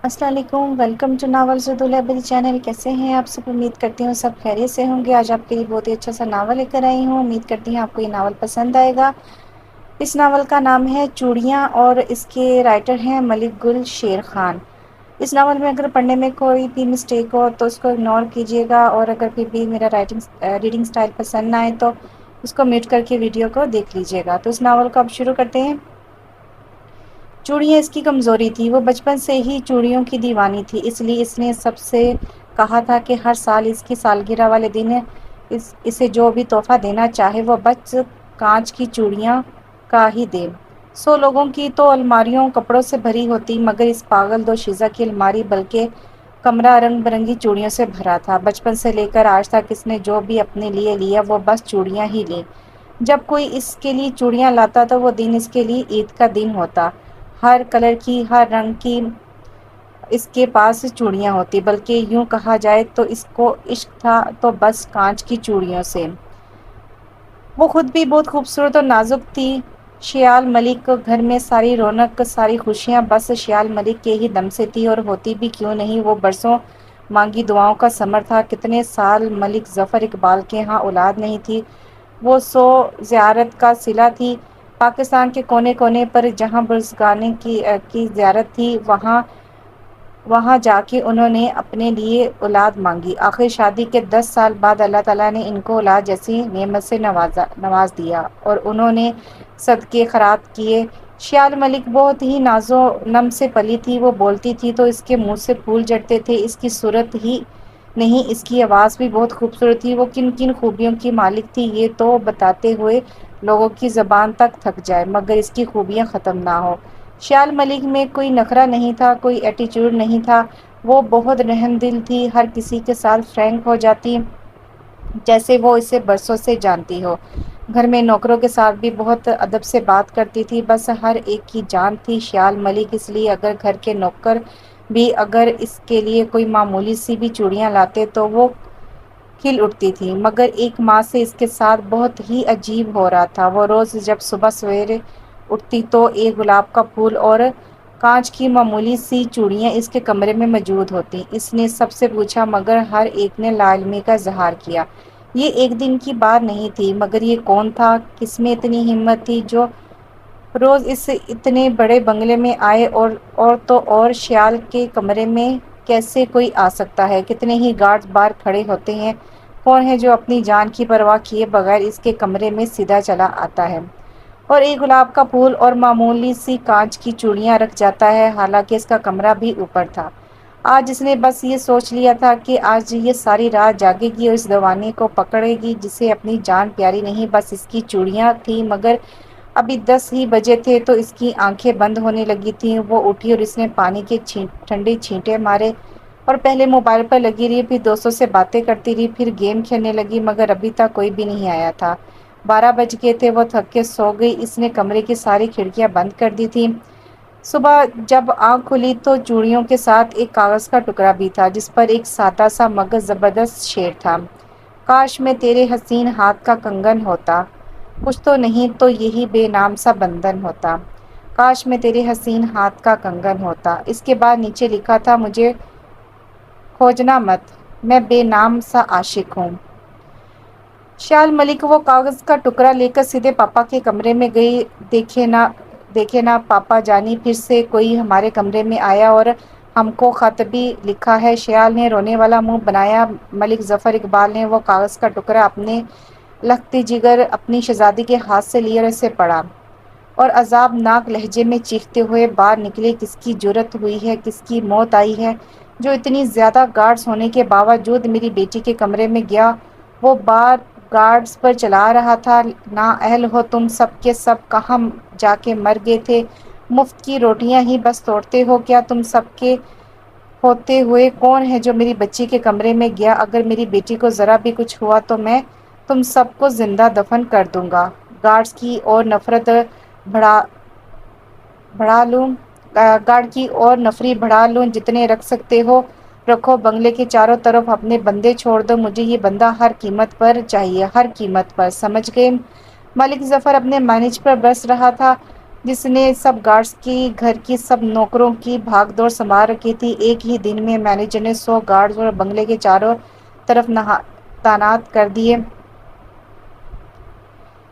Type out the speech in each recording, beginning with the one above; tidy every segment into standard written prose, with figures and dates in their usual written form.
السلام علیکم، welcome to novel زد لائبریری چینل۔ کیسے ہیں آپ سب؟ امید کرتی ہوں سب خیریت سے ہوں گے۔ آج آپ کے لیے بہت ہی اچھا سا ناول لے کر آئی ہوں، امید کرتی ہوں آپ کو یہ ناول پسند آئے گا۔ اس ناول کا نام ہے چوڑیاں اور اس کے رائٹر ہیں ملک گل شیر خان۔ اس ناول میں اگر پڑھنے میں کوئی بھی مسٹیک ہو تو اس کو اگنور کیجیے گا، اور اگر پھر بھی میرا ریڈنگ سٹائل پسند نہ آئے تو اس کو میوٹ کر کے ویڈیو کو دیکھ لیجیے گا۔ تو اس ناول کو اب شروع کرتے ہیں۔ چوڑیاں اس کی کمزوری تھی، وہ بچپن سے ہی چوڑیوں کی دیوانی تھی، اس لیے اس نے سب سے کہا تھا کہ ہر سال اس کی سالگرہ والے دن اسے جو بھی تحفہ دینا چاہے وہ بس کانچ کی چوڑیاں کا ہی دے۔ 100 لوگوں کی تو الماریوں کپڑوں سے بھری ہوتی، مگر اس پاگل دوشیزہ کی الماری بلکہ کمرہ رنگ برنگی چوڑیوں سے بھرا تھا۔ بچپن سے لے کر آج تک اس نے جو بھی اپنے لیے لیا وہ بس چوڑیاں ہی لی۔ جب کوئی اس کے لیے چوڑیاں لاتا تو وہ دن اس کے لیے عید کا دن ہوتا۔ ہر کلر کی، ہر رنگ کی اس کے پاس چوڑیاں ہوتی، بلکہ یوں کہا جائے تو اس کو عشق تھا تو بس کانچ کی چوڑیوں سے۔ وہ خود بھی بہت خوبصورت اور نازک تھی۔ شیال ملک کو گھر میں ساری رونق، ساری خوشیاں بس شیال ملک کے ہی دم سے تھی، اور ہوتی بھی کیوں نہیں، وہ برسوں مانگی دعاؤں کا ثمر تھا۔ کتنے سال ملک ظفر اقبال کے ہاں اولاد نہیں تھی، وہ 100 زیارت کا صلہ تھی۔ پاکستان کے کونے کونے پر جہاں بزرگان کی زیارت تھی، وہاں جا کے انہوں نے اپنے لیے اولاد مانگی۔ آخر شادی کے 10 سال بعد اللہ تعالیٰ نے ان کو اولاد جیسی نعمت سے نواز دیا، اور انہوں نے صدقے خیرات کیے۔ شیال ملک بہت ہی ناز و نم سے پلی تھی، وہ بولتی تھی تو اس کے منہ سے پھول جھڑتے تھے۔ اس کی صورت ہی نہیں، اس کی آواز بھی بہت خوبصورت تھی۔ وہ کن کن خوبیوں کی مالک تھی یہ تو بتاتے ہوئے لوگوں کی زبان تک تھک جائے، مگر اس کی خوبیاں ختم نہ ہو۔ شیال ملک میں کوئی نخرہ نہیں تھا، کوئی ایٹیچیوڈ نہیں تھا، وہ بہت رحم دل تھی، ہر کسی کے ساتھ فرینک ہو جاتی جیسے وہ اسے برسوں سے جانتی ہو۔ گھر میں نوکروں کے ساتھ بھی بہت ادب سے بات کرتی تھی، بس ہر ایک کی جان تھی شیال ملک، اس لیے اگر گھر کے نوکر بھی اگر اس کے لیے کوئی معمولی سی بھی چوڑیاں لاتے تو وہ کھل اٹھتی تھی۔ مگر ایک ماہ سے اس کے ساتھ بہت ہی عجیب ہو رہا تھا۔ وہ روز جب صبح سویرے اٹھتی تو ایک گلاب کا پھول اور کانچ کی معمولی سی چوڑیاں اس کے کمرے میں موجود ہوتی۔ اس نے سب سے پوچھا، مگر ہر ایک نے لا علمی کا اظہار کیا۔ یہ ایک دن کی بات نہیں تھی، مگر یہ کون تھا، کس میں اتنی ہمت تھی جو روز اس اتنے بڑے بنگلے میں آئے، اور تو اور شیال کے کمرے میں کیسے کوئی آ سکتا ہے؟ کتنے ہی گارڈز باہر کھڑے ہوتے ہیں، کون ہے جو اپنی جان کی پرواہ کیے بغیر اس کے کمرے میں سیدھا چلا آتا ہے اور ایک گلاب کا پھول اور معمولی سی کانچ کی چوڑیاں رکھ جاتا ہے؟ حالانکہ اس کا کمرہ بھی اوپر تھا۔ آج اس نے بس یہ سوچ لیا تھا کہ آج یہ ساری رات جاگے گی اور اس دیوانے کو پکڑے گی جسے اپنی جان پیاری نہیں، بس اس کی چوڑیاں تھیں۔ مگر ابھی 10 ہی بجے تھے تو اس کی آنکھیں بند ہونے لگی تھیں۔ وہ اٹھی اور اس نے پانی کے ٹھنڈے چھینٹے مارے اور پہلے موبائل پر لگی رہی، پھر دوستوں سے باتیں کرتی رہی، پھر گیم کھیلنے لگی، مگر ابھی تک کوئی بھی نہیں آیا تھا۔ 12 بج گئے تھے، وہ تھک کے سو گئی۔ اس نے کمرے کی ساری کھڑکیاں بند کر دی تھیں۔ صبح جب آنکھ کھلی تو چوڑیوں کے ساتھ ایک کاغذ کا ٹکڑا بھی تھا، جس پر ایک سادہ سا مگر زبردست شعر تھا: کاش میں تیرے حسین ہاتھ کا کنگن ہوتا، کچھ تو نہیں تو یہی بے نام سا بندھن ہوتا۔ کاش میں تیرے حسین ہاتھ کا کنگن ہوتا۔ اس کے بعد نیچے لکھا تھا: مجھے کھوجنا مت، میں بے نام سا عاشق ہوں۔ شیال ملک وہ کاغذ کا ٹکڑا لے کر سیدھے پاپا کے کمرے میں گئی۔ دیکھے نا پاپا جانی، پھر سے کوئی ہمارے کمرے میں آیا اور ہم کو خط بھی لکھا ہے۔ شیال نے رونے والا منہ بنایا۔ ملک ظفر اقبال نے وہ کاغذ کا ٹکڑا اپنے لختی جگر اپنی شہزادی کے ہاتھ سے لیا اور اسے پڑھا، اور عذاب ناک لہجے میں چیختے ہوئے باہر نکلے: کس کی جرأت ہوئی ہے، کس کی موت آئی ہے، جو اتنی زیادہ گارڈز ہونے کے باوجود میری بیٹی کے کمرے میں گیا؟ وہ بار گارڈز پر چلا رہا تھا: نااہل ہو تم سب کے سب، کہاں جا کے مر گئے تھے؟ مفت کی روٹیاں ہی بس توڑتے ہو کیا؟ تم سب کے ہوتے ہوئے کون ہے جو میری بچی کے کمرے میں گیا؟ اگر میری بیٹی کو ذرا بھی کچھ ہوا تو میں تم سب کو زندہ دفن کر دوں گا۔ گارڈز کی اور نفرت بڑھا لوں، جتنے رکھ سکتے ہو رکھو، بنگلے کے چاروں طرف اپنے بندے چھوڑ دو، مجھے یہ بندہ ہر قیمت پر چاہیے، ہر قیمت پر، سمجھ گئے؟ ملک ظفر اپنے مینج پر برس رہا تھا: جس نے سب گارڈز کی گھر کی سب نوکروں کی بھاگ دوڑ سنبھال رکھی تھی۔ ایک ہی دن میں مینیجر نے 100 گارڈز اور بنگلے کے چاروں طرف تعینات کر دیے۔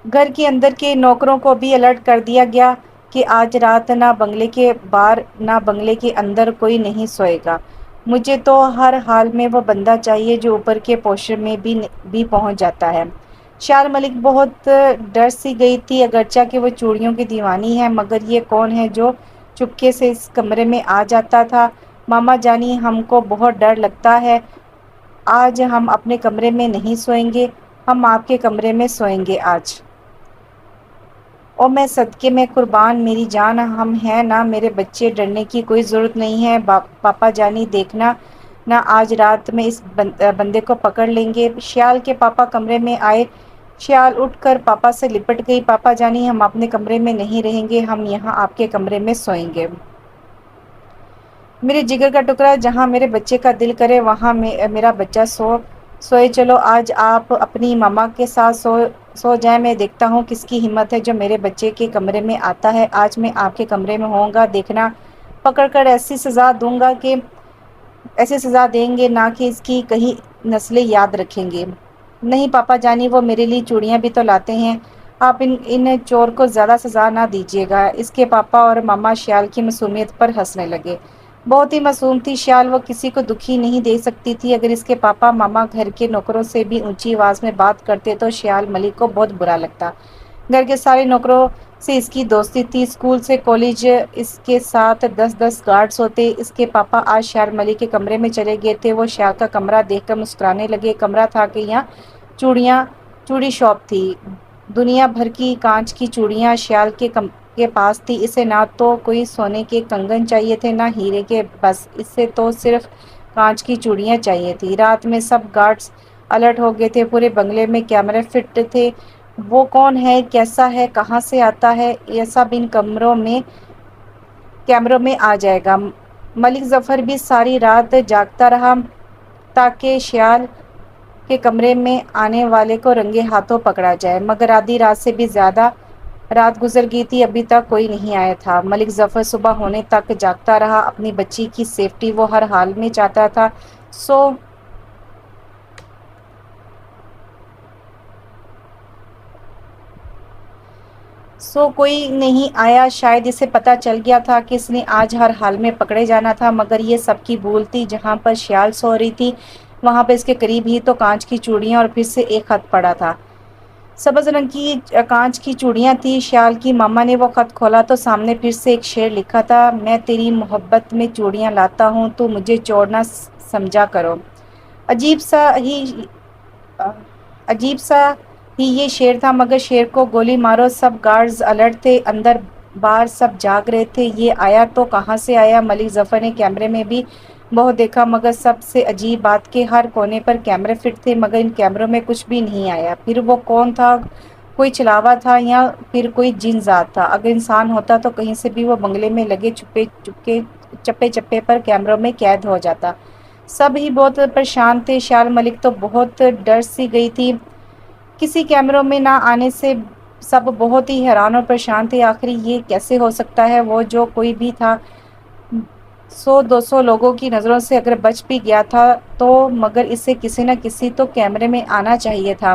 گھر کے اندر کے نوکروں کو بھی الرٹ کر دیا گیا کہ آج رات نہ بنگلے کے باہر نہ بنگلے کے اندر کوئی نہیں سوئے گا۔ مجھے تو ہر حال میں وہ بندہ چاہیے جو اوپر کے پوشن میں بھی پہنچ جاتا ہے۔ شال ملک بہت ڈر سی گئی تھی، اگرچہ کہ وہ چوڑیوں کی دیوانی ہے، مگر یہ کون ہے جو چپکے سے اس کمرے میں آ جاتا تھا؟ ماما جانی، ہم کو بہت ڈر لگتا ہے۔ آج ہم اپنے کمرے میں نہیں سوئیں گے، ہم آپ کے کمرے میں سوئیں گے آج۔ اور میں صدقے میں قربان، میری جان، ہم ہیں نا میرے بچے، ڈرنے کی کوئی ضرورت نہیں ہے۔ پاپا جانی دیکھنا نہ آج رات میں اس بندے کو پکڑ لیں گے۔ شیال کے پاپا کمرے میں آئے۔ شیال اٹھ کر پاپا سے لپٹ گئی۔ پاپا جانی، ہم اپنے کمرے میں نہیں رہیں گے، ہم یہاں آپ کے کمرے میں سوئیں گے۔ میرے جگر کا ٹکڑا، جہاں میرے بچے کا دل کرے وہاں میرا بچہ سوئے۔ چلو آج آپ اپنی ماما کے ساتھ سو جائیں، میں دیکھتا ہوں کس کی ہمت ہے جو میرے بچے کے کمرے میں آتا ہے۔ آج میں آپ کے کمرے میں ہوں گا، دیکھنا پکڑ کر ایسی سزا دیں گے نہ کہ اس کی کئی نسلیں یاد رکھیں گے۔ نہیں پاپا جانی، وہ میرے لیے چوڑیاں بھی تو لاتے ہیں، آپ ان چور کو زیادہ سزا نہ دیجیے گا۔ اس کے پاپا اور ماما شیال کی معصومیت پر ہنسنے لگے۔ بہت ہی معصوم تھی شیال، وہ کسی کو دکھی نہیں دے سکتی تھی۔ اگر اس کے پاپا ماما گھر کے نوکروں سے بھی اونچی آواز میں بات کرتے تو شیال ملک کو بہت برا لگتا۔ گھر کے سارے نوکروں سے اس کی دوستی تھی، اسکول سے کالج اس کے ساتھ 10 گارڈز ہوتے۔ اس کے پاپا آج شیال ملک کے کمرے میں چلے گئے تھے۔ وہ شیال کا کمرہ دیکھ کر مسکرانے لگے۔ کمرہ تھا کہ یہاں چوڑی شاپ تھی، دنیا بھر کی کانچ کی چوڑیاں شیال کے پاس تھی۔ اسے نہ تو کوئی سونے کے کنگن چاہیے تھے نہ ہیرے کے، بس اسے تو صرف کانچ کی چوڑیاں چاہیے تھی۔ رات میں سب گارڈز الرٹ ہو گئے تھے، پورے بنگلے میں کیمرے فٹ تھے۔ وہ کون ہے، کیسا ہے، کہاں سے آتا ہے، یہ سب ان کیمروں میں آ جائے گا۔ ملک ظفر بھی ساری رات جاگتا رہا تاکہ شیال کے کمرے میں آنے والے کو رنگے ہاتھوں پکڑا جائے، مگر آدھی رات سے بھی زیادہ رات گزر گئی تھی، ابھی تک کوئی نہیں آیا تھا۔ ملک ظفر صبح ہونے تک جاگتا رہا، اپنی بچی کی سیفٹی وہ ہر حال میں چاہتا تھا۔ کوئی نہیں آیا، شاید اسے پتہ چل گیا تھا کہ اس نے آج ہر حال میں پکڑے جانا تھا، مگر یہ سب کی بھول تھی۔ جہاں پر شیال سو رہی تھی وہاں پر اس کے قریب ہی تو کانچ کی چوڑیاں اور پھر سے ایک خط پڑا تھا۔ سبز رنگ کی کانچ کی چوڑیاں تھی۔ شیال کی ماما نے وہ خط کھولا تو سامنے پھر سے ایک شعر لکھا تھا، میں تیری محبت میں چوڑیاں لاتا ہوں، تو مجھے چور نہ سمجھا کرو۔ عجیب سا ہی یہ شعر تھا، مگر شعر کو گولی مارو، سب گارڈز الرٹ تھے، اندر باہر سب جاگ رہے تھے۔ یہ آیا تو کہاں سے آیا؟ ملک ظفر نے کیمرے میں بھی بہت دیکھا، مگر سب سے عجیب بات کہ ہر کونے پر کیمرے فٹ تھے، مگر ان کیمروں میں کچھ بھی نہیں آیا۔ پھر وہ کون تھا؟ کوئی چھلاوا تھا یا پھر کوئی جن ذات تھا؟ اگر انسان ہوتا تو کہیں سے بھی وہ بنگلے میں لگے چپے چپے پر کیمروں میں قید ہو جاتا۔ سب ہی بہت پریشان تھے، شیال ملک تو بہت ڈر سی گئی تھی۔ کسی کیمروں میں نہ آنے سے سب بہت ہی حیران اور پریشان تھے، آخر یہ کیسے ہو سکتا ہے؟ وہ جو کوئی بھی تھا 100-200 لوگوں کی نظروں سے اگر بچ بھی گیا تھا تو مگر اسے کسی نہ کسی تو کیمرے میں آنا چاہیے تھا۔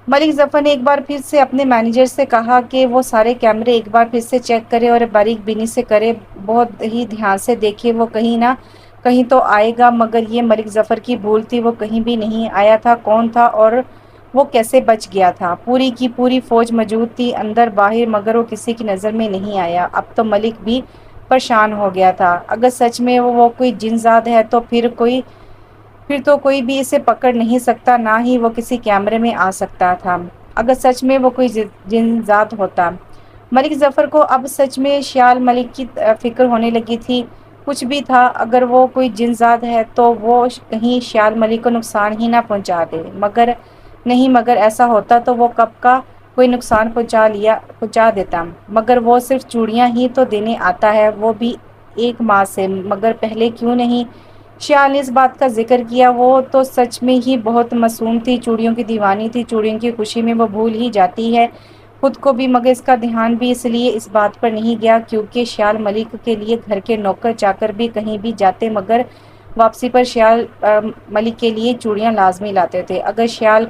ملک ظفر نے ایک بار پھر سے اپنے مینیجر سے کہا کہ وہ سارے کیمرے ایک بار پھر سے چیک کرے اور باریک بینی سے کرے، بہت ہی دھیان سے دیکھے، وہ کہیں نہ کہیں تو آئے گا۔ مگر یہ ملک ظفر کی بھول تھی، وہ کہیں بھی نہیں آیا تھا۔ کون تھا اور وہ کیسے بچ گیا تھا؟ پوری کی پوری فوج موجود تھی اندر باہر، مگر وہ کسی کی نظر میں نہیں آیا۔ اب تو ملک بھی پریشان ہو گیا تھا، اگر سچ میں وہ کوئی جن ذات ہے تو پھر تو کوئی بھی اسے پکڑ نہیں سکتا، نہ ہی وہ کسی کیمرے میں آ سکتا تھا۔ اگر سچ میں وہ کوئی جن ذات ہوتا۔ ملک ظفر کو اب سچ میں شیال ملک کی فکر ہونے لگی تھی۔ کچھ بھی تھا، اگر وہ کوئی جن ذات ہے تو وہ کہیں شیال ملک کو نقصان ہی نہ پہنچا دے۔ مگر ایسا ہوتا تو وہ کب کا کوئی نقصان پہنچا دیتا۔ مگر وہ صرف چوڑیاں ہی تو دینے آتا ہے، وہ بھی 1 ماہ سے، مگر پہلے کیوں نہیں شیال نے اس بات کا ذکر کیا؟ وہ تو سچ میں ہی بہت معصوم تھی، چوڑیوں کی دیوانی تھی، چوڑیوں کی خوشی میں وہ بھول ہی جاتی ہے۔ خود کو بھی، مگر اس کا دھیان بھی اس لیے اس بات پر نہیں گیا کیونکہ شیال ملک کے لیے گھر کے نوکر چاکر بھی کہیں بھی جاتے مگر واپسی پر شیال ملک کے لیے چوڑیاں لازمی لاتے تھے۔ اگر شیال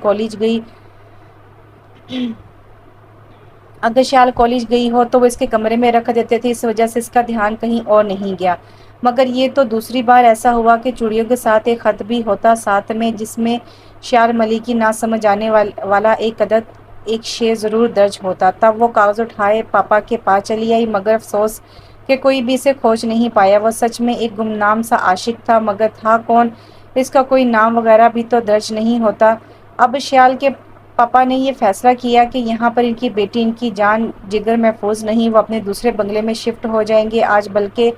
کالج گئی ہو تو وہ اس کے کمرے میں رکھ دیتے تھے، اس وجہ سے اس کا دھیان کہیں اور نہیں گیا۔ مگر یہ تو دوسری بار ایسا ہوا کہ چوڑیوں کے ساتھ ایک خط بھی ہوتا ساتھ میں، جس میں شیال ملک کی نہ سمجھ آنے والا ایک شعر ضرور درج ہوتا۔ تب وہ کاغذ اٹھائے پاپا کے پاس چلی آئی، مگر افسوس کہ کوئی بھی اسے کھوج نہیں پایا۔ وہ سچ میں ایک گمنام سا عاشق تھا، مگر تھا کون؟ اس کا کوئی نام وغیرہ بھی تو درج نہیں ہوتا۔ اب شیال کے پاپا نے یہ فیصلہ کیا کہ یہاں پر ان کی بیٹی، ان کی جان جگر محفوظ نہیں، وہ اپنے دوسرے بنگلے میں شفٹ ہو جائیں گے آج، بلکہ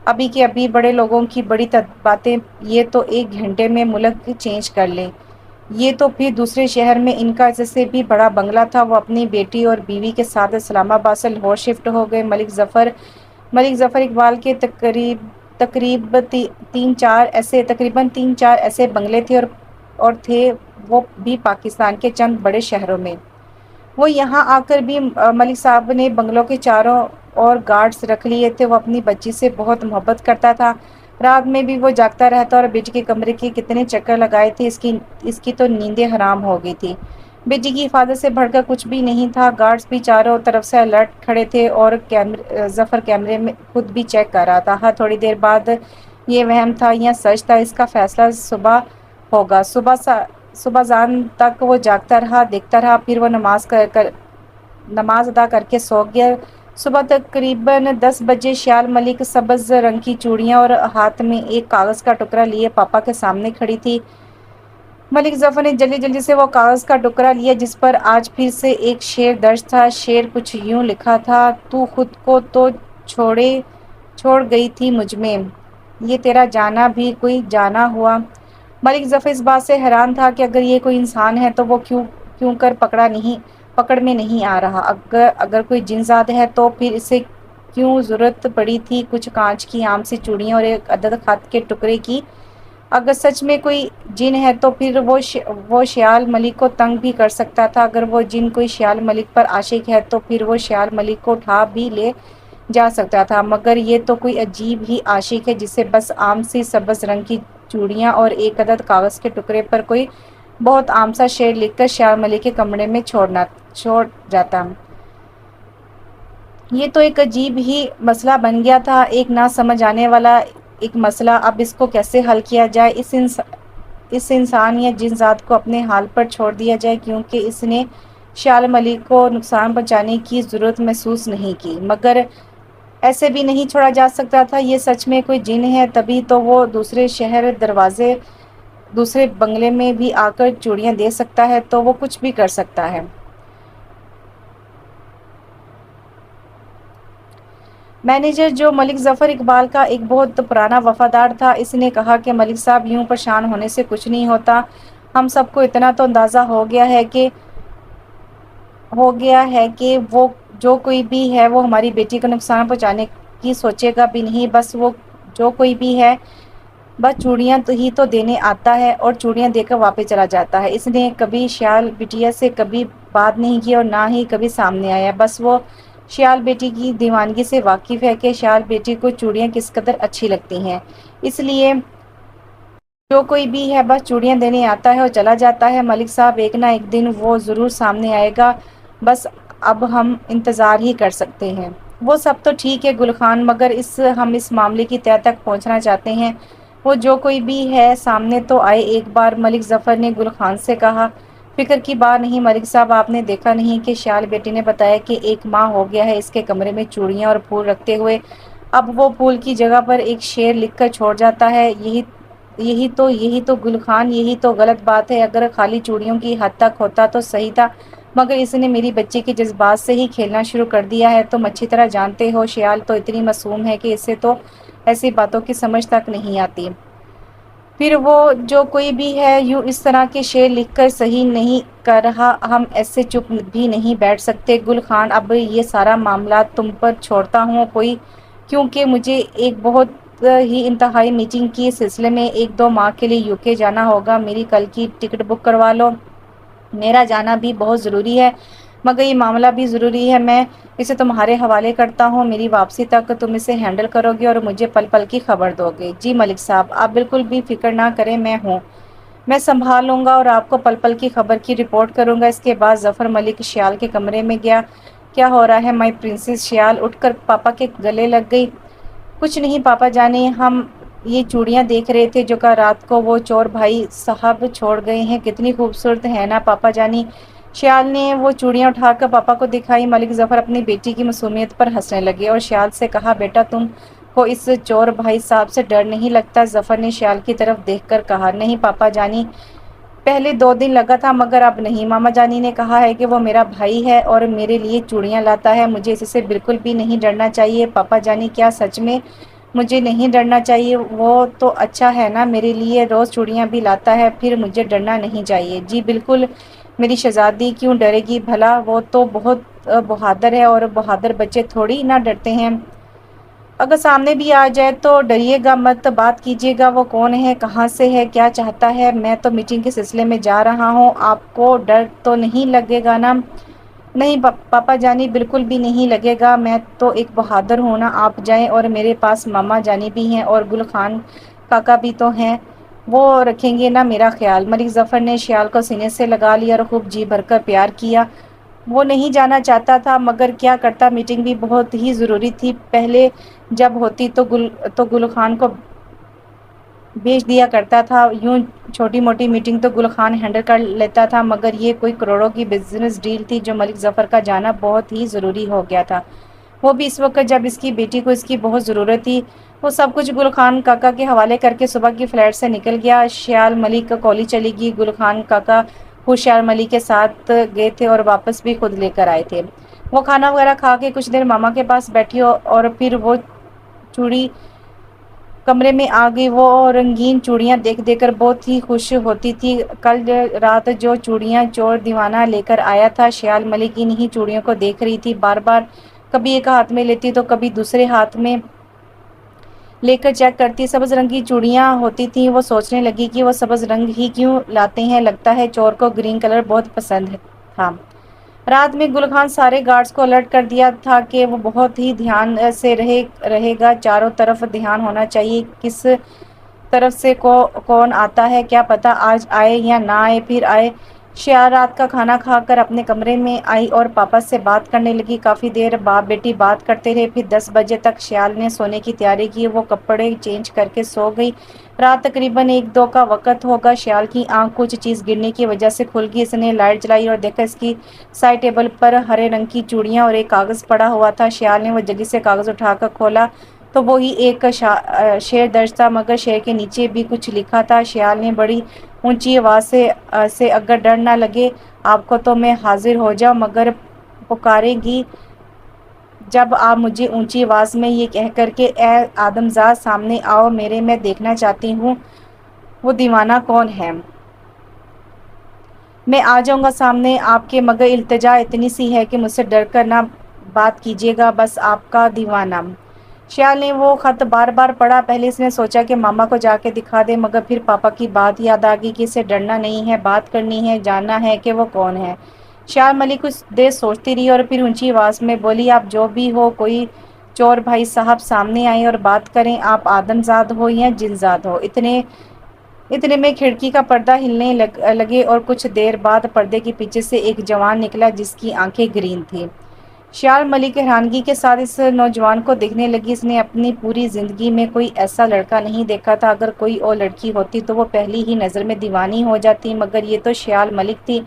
ابھی کے ابھی۔ بڑے لوگوں کی بڑی باتیں، یہ تو 1 گھنٹے میں ملک چینج کر لیں۔ یہ تو پھر دوسرے شہر میں ان کا اس سے بھی بڑا بنگلہ تھا۔ وہ اپنی بیٹی اور بیوی کے ساتھ اسلام آباد سے لاہور شفٹ ہو گئے۔ ملک ظفر اقبال کے تقریباً 3-4 ایسے بنگلے تھے اور تھے وہ بھی پاکستان کے چند بڑے شہروں میں۔ وہ یہاں آ کر بھی ملک صاحب نے بنگلوں کے چاروں اور گارڈز رکھ لیے تھے۔ وہ اپنی بچی سے بہت محبت کرتا تھا، رات میں بھی وہ جاگتا رہتا اور بیٹی کے کمرے کے کتنے چکر لگائے تھے، اس کی تو نیندیں حرام ہو گئی تھی۔ بیٹی کی حفاظت سے بڑھ کر کچھ بھی نہیں تھا۔ گارڈز بھی چاروں طرف سے الرٹ کھڑے تھے اور ظفر کیمرے میں خود بھی چیک کر رہا تھا۔ ہاں، تھوڑی دیر بعد یہ وہم تھا یا سچ تھا، اس کا فیصلہ صبح ہوگا۔ صبح زان تک وہ جاگتا رہا، دیکھتا رہا، پھر وہ نماز ادا کر کے سو گیا۔ صبح تقریباً 10 بجے شیال ملک سبز رنگ کی چوڑیاں اور ہاتھ میں ایک کاغذ کا ٹکڑا لیے پاپا کے سامنے کھڑی تھی۔ ملک ظفر نے جلدی سے وہ کاغذ کا ٹکڑا لیا جس پر آج پھر سے ایک شعر درج تھا۔ شعر کچھ یوں لکھا تھا: تو خود کو تو چھوڑ گئی تھی مجھ میں، یہ تیرا جانا بھی کوئی جانا ہوا۔ ملک ظفر اس بات سے حیران تھا کہ اگر یہ کوئی انسان ہے تو وہ کیوں کر پکڑ میں نہیں آ رہا؟ اگر کوئی جن ذات ہے تو پھر اسے کیوں ضرورت پڑی تھی کچھ کانچ کی عام سی چوڑیاں اور ایک عدد خط کے ٹکڑے کی؟ اگر سچ میں کوئی جن ہے تو پھر وہ شیال ملک کو تنگ بھی کر سکتا تھا۔ اگر وہ جن کوئی شیال ملک پر عاشق ہے تو پھر وہ شیال ملک کو اٹھا بھی لے جا سکتا تھا، مگر یہ تو کوئی عجیب ہی عاشق ہے جسے بس عام سی سبز رنگ کی چوڑیاں اور ایک عدد کاغذ کے ٹکڑے پر کوئی بہت عام سا شعر لکھ کر شیال ملک کے کمرے میں چھوڑ جاتا۔ یہ تو ایک عجیب ہی مسئلہ بن گیا تھا، ایک نہ سمجھ آنے والا ایک مسئلہ۔ اب اس کو کیسے حل کیا جائے؟ اس انسان یا جن ذات کو اپنے حال پر چھوڑ دیا جائے، کیونکہ اس نے شیال ملک کو نقصان پہنچانے کی ضرورت محسوس نہیں کی، مگر ایسے بھی نہیں چھوڑا جا سکتا تھا۔ یہ سچ میں کوئی جن ہے، تبھی تو وہ دوسرے بنگلے میں بھی آ کر چوڑیاں دے سکتا ہے، تو وہ کچھ بھی کر سکتا ہے۔ مینیجر، جو ملک ظفر اقبال کا ایک بہت پرانا وفادار تھا، اس نے کہا کہ ملک صاحب، یوں پریشان ہونے سے کچھ نہیں ہوتا۔ ہم سب کو اتنا تو اندازہ ہو گیا ہے کہ وہ جو کوئی بھی ہے وہ ہماری بیٹی کو نقصان پہنچانے کی سوچے گا بھی نہیں۔ بس وہ جو کوئی بھی ہے بس چوڑیاں ہی تو دینے آتا ہے اور چوڑیاں دے کر واپس چلا جاتا ہے۔ اس نے کبھی شیال بٹیا سے کبھی بات نہیں کی اور نہ ہی کبھی سامنے آیا۔ بس وہ شیال بیٹی کی دیوانگی سے واقف ہے کہ شیال بیٹی کو چوڑیاں کس قدر اچھی لگتی ہیں، اس لیے جو کوئی بھی ہے بس چوڑیاں دینے آتا ہے اور چلا جاتا ہے۔ ملک صاحب، ایک نہ ایک دن وہ ضرور سامنے آئے گا، بس اب ہم انتظار ہی کر سکتے ہیں۔ وہ سب تو ٹھیک ہے گل خان، مگر ہم اس معاملے کی تہہ تک پہنچنا چاہتے ہیں۔ وہ جو کوئی بھی ہے سامنے تو آئے ایک بار، ملک ظفر نے گل خان سے کہا۔ فکر کی بات نہیں ملک صاحب، آپ نے دیکھا نہیں کہ شیال بیٹی نے بتایا کہ 1 ماہ ہو گیا ہے اس کے کمرے میں چوڑیاں اور پھول رکھتے ہوئے۔ اب وہ پھول کی جگہ پر ایک شعر لکھ کر چھوڑ جاتا ہے۔ یہی تو گل خان، یہی تو غلط بات ہے۔ اگر خالی چوڑیوں کی حد تک ہوتا تو صحیح تھا، مگر اس نے میری بچی کے جذبات سے ہی کھیلنا شروع کر دیا ہے۔ تم اچھی طرح جانتے ہو شیال تو اتنی معصوم ہے کہ اسے تو ایسی باتوں کی سمجھ تک نہیں آتی۔ پھر وہ جو کوئی بھی ہے یوں اس طرح کے شعر لکھ کر صحیح نہیں کر رہا، ہم ایسے چپ بھی نہیں بیٹھ سکتے۔ گل خان، اب یہ سارا معاملہ تم پر چھوڑتا ہوں، کیونکہ مجھے ایک بہت ہی انتہائی میٹنگ کے سلسلے میں 1-2 ماہ کے لیے UK جانا ہوگا۔ میری کل کی ٹکٹ بک کروا لو، میرا جانا بھی بہت ضروری ہے۔ مگر یہ معاملہ بھی ضروری ہے، میں اسے تمہارے حوالے کرتا ہوں، میری واپسی تک تم اسے ہینڈل کرو گے اور مجھے پل پل کی خبر دو گے۔ جی ملک صاحب، آپ بالکل بھی فکر نہ کریں، میں سنبھال لوں گا اور آپ کو پل پل کی خبر کی رپورٹ کروں گا۔ اس کے بعد ظفر ملک شیال کے کمرے میں گیا۔ کیا ہو رہا ہے مائی پرنسس؟ شیال اٹھ کر پاپا کے گلے لگ گئی۔ کچھ نہیں پاپا جانی، ہم یہ چوڑیاں دیکھ رہے تھے جو کل رات کو وہ چور بھائی صاحب چھوڑ گئے ہیں، کتنی خوبصورت ہے نا پاپا جانی؟ شیال نے وہ چوڑیاں اٹھا کر پاپا کو دکھائی۔ ملک ظفر اپنی بیٹی کی معصومیت پر ہنسنے لگے اور شیال سے کہا، بیٹا تم کو اس چور بھائی صاحب سے ڈر نہیں لگتا؟ ظفر نے شیال کی طرف دیکھ کر کہا، نہیں پاپا جانی، پہلے 2 دن لگا تھا مگر اب نہیں۔ ماما جانی نے کہا ہے کہ وہ میرا بھائی ہے اور میرے لیے چوڑیاں لاتا ہے، مجھے اس سے بالکل بھی نہیں ڈرنا چاہیے۔ پاپا جانی، کیا سچ میں مجھے نہیں ڈرنا چاہیے؟ وہ تو اچھا ہے نا، میرے لیے روز چوڑیاں بھی لاتا ہے، پھر مجھے ڈرنا نہیں چاہیے؟ جی بالکل، میری شہزادی کیوں ڈرے گی بھلا، وہ تو بہت بہادر ہے اور بہادر بچے تھوڑی نہ ڈرتے ہیں۔ اگر سامنے بھی آ جائے تو ڈریے گا مت، بات کیجیے گا، وہ کون ہے، کہاں سے ہے، کیا چاہتا ہے؟ میں تو میٹنگ کے سلسلے میں جا رہا ہوں، آپ کو ڈر تو نہیں لگے گا نا؟ نہیں پاپا جانی، بالکل بھی نہیں لگے گا، میں تو ایک بہادر ہوں نا۔ آپ جائیں، اور میرے پاس ماما جانی بھی ہیں اور گل خان کاکا بھی تو ہیں، وہ رکھیں گے نا میرا خیال۔ ملک ظفر نے شیال کو سینے سے لگا لیا اور خوب جی بھر کر پیار کیا۔ وہ نہیں جانا چاہتا تھا مگر کیا کرتا، میٹنگ بھی بہت ہی ضروری تھی۔ پہلے جب ہوتی تو گل خان کو بھیج دیا کرتا تھا، یوں چھوٹی موٹی میٹنگ تو گل خان ہینڈل کر لیتا تھا، مگر یہ کوئی کروڑوں کی بزنس ڈیل تھی جو ملک ظفر کا جانا بہت ہی ضروری ہو گیا تھا، وہ بھی اس وقت جب اس کی بیٹی کو اس کی بہت ضرورت تھی۔ وہ سب کچھ گل خان کاکا کے حوالے کر کے صبح کی فلائٹ سے نکل گیا۔ شیال ملک کالج چلی گئی، گل خان کاکا خود شیال ملک کے ساتھ گئے تھے اور واپس بھی خود لے کر آئے تھے۔ وہ کھانا وغیرہ کھا کے کچھ دیر ماما کے پاس بیٹھی اور پھر وہ چوڑی کمرے میں آ گئی۔ وہ رنگین چوڑیاں دیکھ دیکھ کر بہت ہی خوش ہوتی تھی۔ کل رات جو چوڑیاں چور دیوانہ لے کر آیا تھا، شیال ملک انہی چوڑیوں کو دیکھ رہی تھی، بار بار کبھی ایک ہاتھ میں لیتی تو کبھی دوسرے ہاتھ میں لے کر چیک کرتی۔ سبز رنگ کی چوڑیاں ہوتی تھیں، وہ سوچنے لگی کہ وہ سبز رنگ ہی کیوں لاتے ہیں، لگتا ہے چور کو گرین کلر بہت پسند تھا۔ رات میں گل خان سارے گارڈز کو الرٹ کر دیا تھا کہ وہ بہت ہی دھیان سے رہے گا، چاروں طرف دھیان ہونا چاہیے، کس طرف سے کون آتا ہے کیا پتا آج آئے یا نہ آئے، پھر آئے۔ شیال رات کا کھانا کھا کر اپنے کمرے میں آئی اور پاپا سے بات کرنے لگی۔ کافی دیر باپ بیٹی بات کرتے رہے، پھر 10 بجے تک شیال نے سونے کی تیاری کی، وہ کپڑے چینج کر کے سو گئی۔ رات تقریباً 1-2 کا وقت ہوگا، شیال کی آنکھ کچھ چیز گرنے کی وجہ سے کھل گئی۔ اس نے لائٹ جلائی اور دیکھا اس کی سائڈ ٹیبل پر ہرے رنگ کی چوڑیاں اور ایک کاغذ پڑا ہوا تھا۔ شیال نے وہ جلدی سے کاغذ اٹھا کر کھولا تو وہی ایک شعر درج تھا، مگر شعر کے نیچے بھی کچھ لکھا تھا۔ شیال نے بڑی اونچی آواز سے اگر ڈر نہ لگے آپ کو تو میں حاضر ہو جاؤں، مگر پکارے گی جب آپ مجھے اونچی آواز میں یہ کہہ کر کہ اے آدمزاد سامنے آؤ میرے، میں دیکھنا چاہتی ہوں وہ دیوانہ کون ہے۔ میں آ جاؤں گا سامنے آپ کے، مگر التجا اتنی سی ہے کہ مجھ سے ڈر کر نہ بات کیجیے گا، بس آپ کا دیوانہ۔ شیال نے وہ خط بار بار پڑھا۔ پہلے اس نے سوچا کہ ماما کو جا کے دکھا دے، مگر پھر پاپا کی بات یاد آ گئی کہ اسے ڈرنا نہیں ہے، بات کرنی ہے، جاننا ہے کہ وہ کون ہے۔ شیال ملک کچھ دیر سوچتی رہی اور پھر اونچی آواز میں بولی، آپ جو بھی ہو، کوئی چور بھائی صاحب سامنے آئیں اور بات کریں، آپ آدم زاد ہو یا جن زاد ہو۔ اتنے میں کھڑکی کا پردہ ہلنے لگے اور کچھ دیر بعد پردے کے پیچھے سے ایک جوان نکلا جس کی آنکھیں گرین تھیں۔ شیال ملک حیرانگی کے ساتھ اس نوجوان کو دیکھنے لگی۔ اس نے اپنی پوری زندگی میں کوئی ایسا لڑکا نہیں دیکھا تھا، اگر کوئی اور لڑکی ہوتی تو وہ پہلی ہی نظر میں دیوانی ہو جاتی، مگر یہ تو شیال ملک تھی،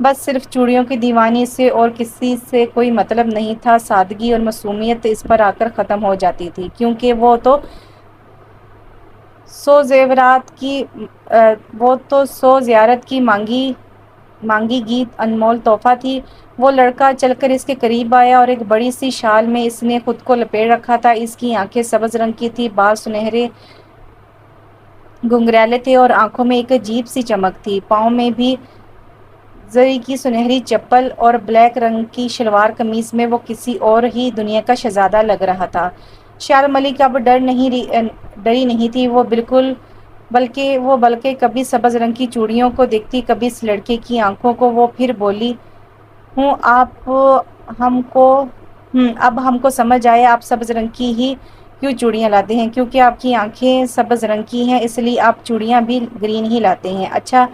بس صرف چوڑیوں کی دیوانی، اس سے اور کسی سے کوئی مطلب نہیں تھا۔ سادگی اور معصومیت اس پر آ کر ختم ہو جاتی تھی، کیونکہ وہ تو سو زیارت کی مانگی گی انمول تحفہ تھی۔ وہ لڑکا چل کر اس کے قریب آیا اور ایک بڑی سی شال میں اس نے خود کو لپیٹ رکھا تھا۔ اس کی آنکھیں سبز رنگ کی تھی، بال سنہرے گھنگریلے تھے اور آنکھوں میں ایک عجیب سی چمک تھی۔ پاؤں میں بھی زری کی سنہری چپل اور بلیک رنگ کی شلوار قمیض میں وہ کسی اور ہی دنیا کا شہزادہ لگ رہا تھا۔ شیال ملک اب ڈری نہیں تھی، بلکہ کبھی سبز رنگ کی چوڑیوں کو دیکھتی، کبھی اس لڑکے کی آنکھوں کو۔ وہ پھر بولی، ہوں آپ ہم کو اب ہم کو سمجھ آیا آپ سبز رنگ کی ہی کیوں چوڑیاں لاتے ہیں، کیونکہ آپ کی آنکھیں سبز رنگ کی ہیں، اس لیے آپ چوڑیاں بھی گرین ہی لاتے ہیں۔ اچھا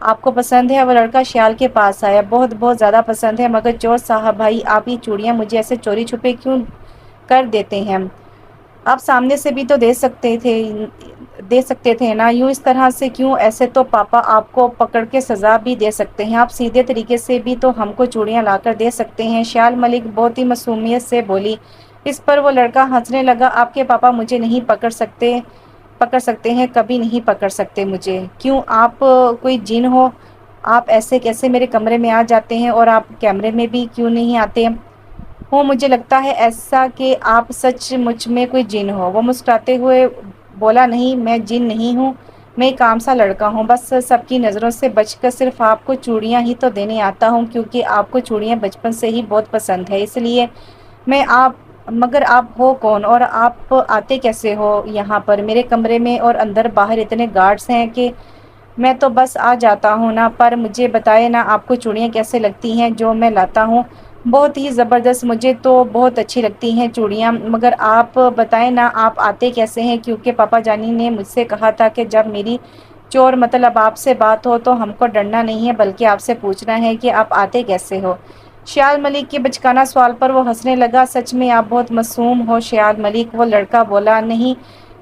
آپ کو پسند ہے؟ وہ لڑکا شیال کے پاس آیا۔ بہت بہت زیادہ پسند ہے، مگر چور صاحب بھائی آپ یہ چوڑیاں مجھے ایسے چوری چھپے کیوں کر دیتے ہیں؟ آپ سامنے سے بھی تو دے سکتے تھے نا، یوں اس طرح سے کیوں؟ ایسے تو پاپا آپ کو پکڑ کے سزا بھی دے سکتے ہیں، آپ سیدھے طریقے سے بھی تو ہم کو چوڑیاں لا کر دے سکتے ہیں۔ شیال ملک بہت ہی معصومیت سے بولی۔ اس پر وہ لڑکا ہنسنے لگا۔ آپ کے پاپا مجھے نہیں پکڑ سکتے ہیں، کبھی نہیں پکڑ سکتے مجھے۔ کیوں آپ کوئی جن ہو؟ آپ ایسے کیسے میرے کمرے میں آ جاتے ہیں، اور آپ کیمرے میں بھی کیوں نہیں آتے؟ مجھے لگتا ہے ایسا کہ آپ سچ مچ میں کوئی جن ہو۔ وہ مسکراتے ہوئے بولا، نہیں میں جن نہیں ہوں، میں ایک عام سا لڑکا ہوں، بس سب کی نظروں سے بچ کر صرف آپ کو چوڑیاں ہی تو دینے آتا ہوں، کیونکہ آپ کو چوڑیاں بچپن سے ہی بہت پسند ہے، اس لیے مگر آپ ہو کون، اور آپ آتے کیسے ہو یہاں پر میرے کمرے میں؟ اور اندر باہر اتنے گارڈز ہیں کہ میں تو بس آ جاتا ہوں نا۔ پر مجھے بتائے نا آپ کو چوڑیاں کیسے لگتی ہیں جو میں لاتا ہوں؟ بہت ہی زبردست، مجھے تو بہت اچھی لگتی ہیں چوڑیاں، مگر آپ بتائیں نا آپ آتے کیسے ہیں؟ کیونکہ پاپا جانی نے مجھ سے کہا تھا کہ جب میری چور مطلب آپ سے بات ہو تو ہم کو ڈرنا نہیں ہے، بلکہ آپ سے پوچھنا ہے کہ آپ آتے کیسے ہو۔ شیال ملک کے بچکانا سوال پر وہ ہنسنے لگا۔ سچ میں آپ بہت معصوم ہو شیال ملک، وہ لڑکا بولا۔ نہیں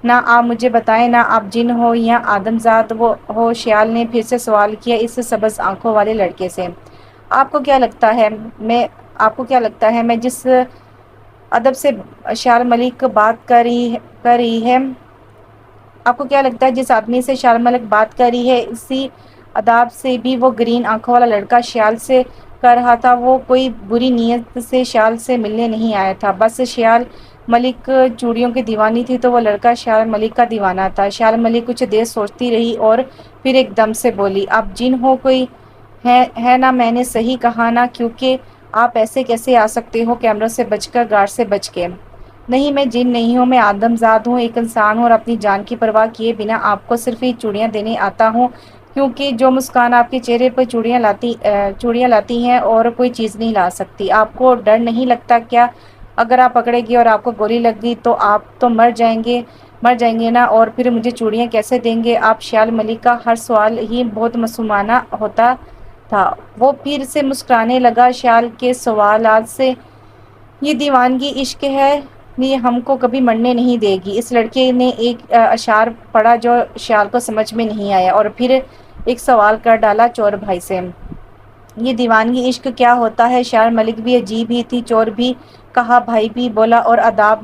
نا، آپ مجھے بتائیں نا آپ جن ہو یا آدمزاد ہو؟ شیال نے پھر سے سوال کیا اس سبز آنکھوں والے لڑکے سے۔ آپ کو کیا لگتا ہے میں جس ادب سے شیال ملک بات کر رہی ہے، آپ کو کیا لگتا ہے جس آدمی سے شیال ملک بات کر رہی ہے، اسی اداب سے بھی وہ گرین آنکھوں والا لڑکا شیال سے کر رہا تھا؟ وہ کوئی بری نیت سے شیال سے ملنے نہیں آیا تھا، بس شیال ملک چوڑیوں کی دیوانی تھی تو وہ لڑکا شیال ملک کا دیوانہ تھا۔ شیال ملک کچھ دیر سوچتی رہی اور پھر ایک دم سے بولی، آپ جن ہو کوئی؟ ہے نا، میں نے صحیح کہا نا؟ کیونکہ آپ ایسے کیسے آ سکتے ہو کیمروں سے بچ کر، گارڈ سے بچ کے؟ نہیں میں جن نہیں ہوں، میں آدمزاد ہوں، ایک انسان ہوں، اور اپنی جان کی پرواہ کیے بنا آپ کو صرف یہ چوڑیاں دینے آتا ہوں، کیونکہ جو مسکان آپ کے چہرے پر چوڑیاں لاتی ہیں اور کوئی چیز نہیں لا سکتی۔ آپ کو ڈر نہیں لگتا کیا؟ اگر آپ پکڑے گی اور آپ کو گولی لگ گئی تو آپ تو مر جائیں گے نا، اور پھر مجھے چوڑیاں کیسے دیں گے آپ؟ شیال ملک کا ہر سوال ہی بہت معصومانہ ہوتا تھا۔ وہ پھر سے مسکرانے لگا۔ شیال کے سوالات سے، یہ دیوانگی عشق ہے، یہ ہم کو کبھی مرنے نہیں دے گی۔ اس لڑکے نے ایک اشعار پڑھا جو شیال کو سمجھ میں نہیں آیا، اور پھر ایک سوال کر ڈالا چور بھائی سے، یہ دیوانگی عشق کیا ہوتا ہے؟ شیال ملک بھی عجیب ہی تھی، چور بھی کہا، بھائی بھی بولا، اور اداب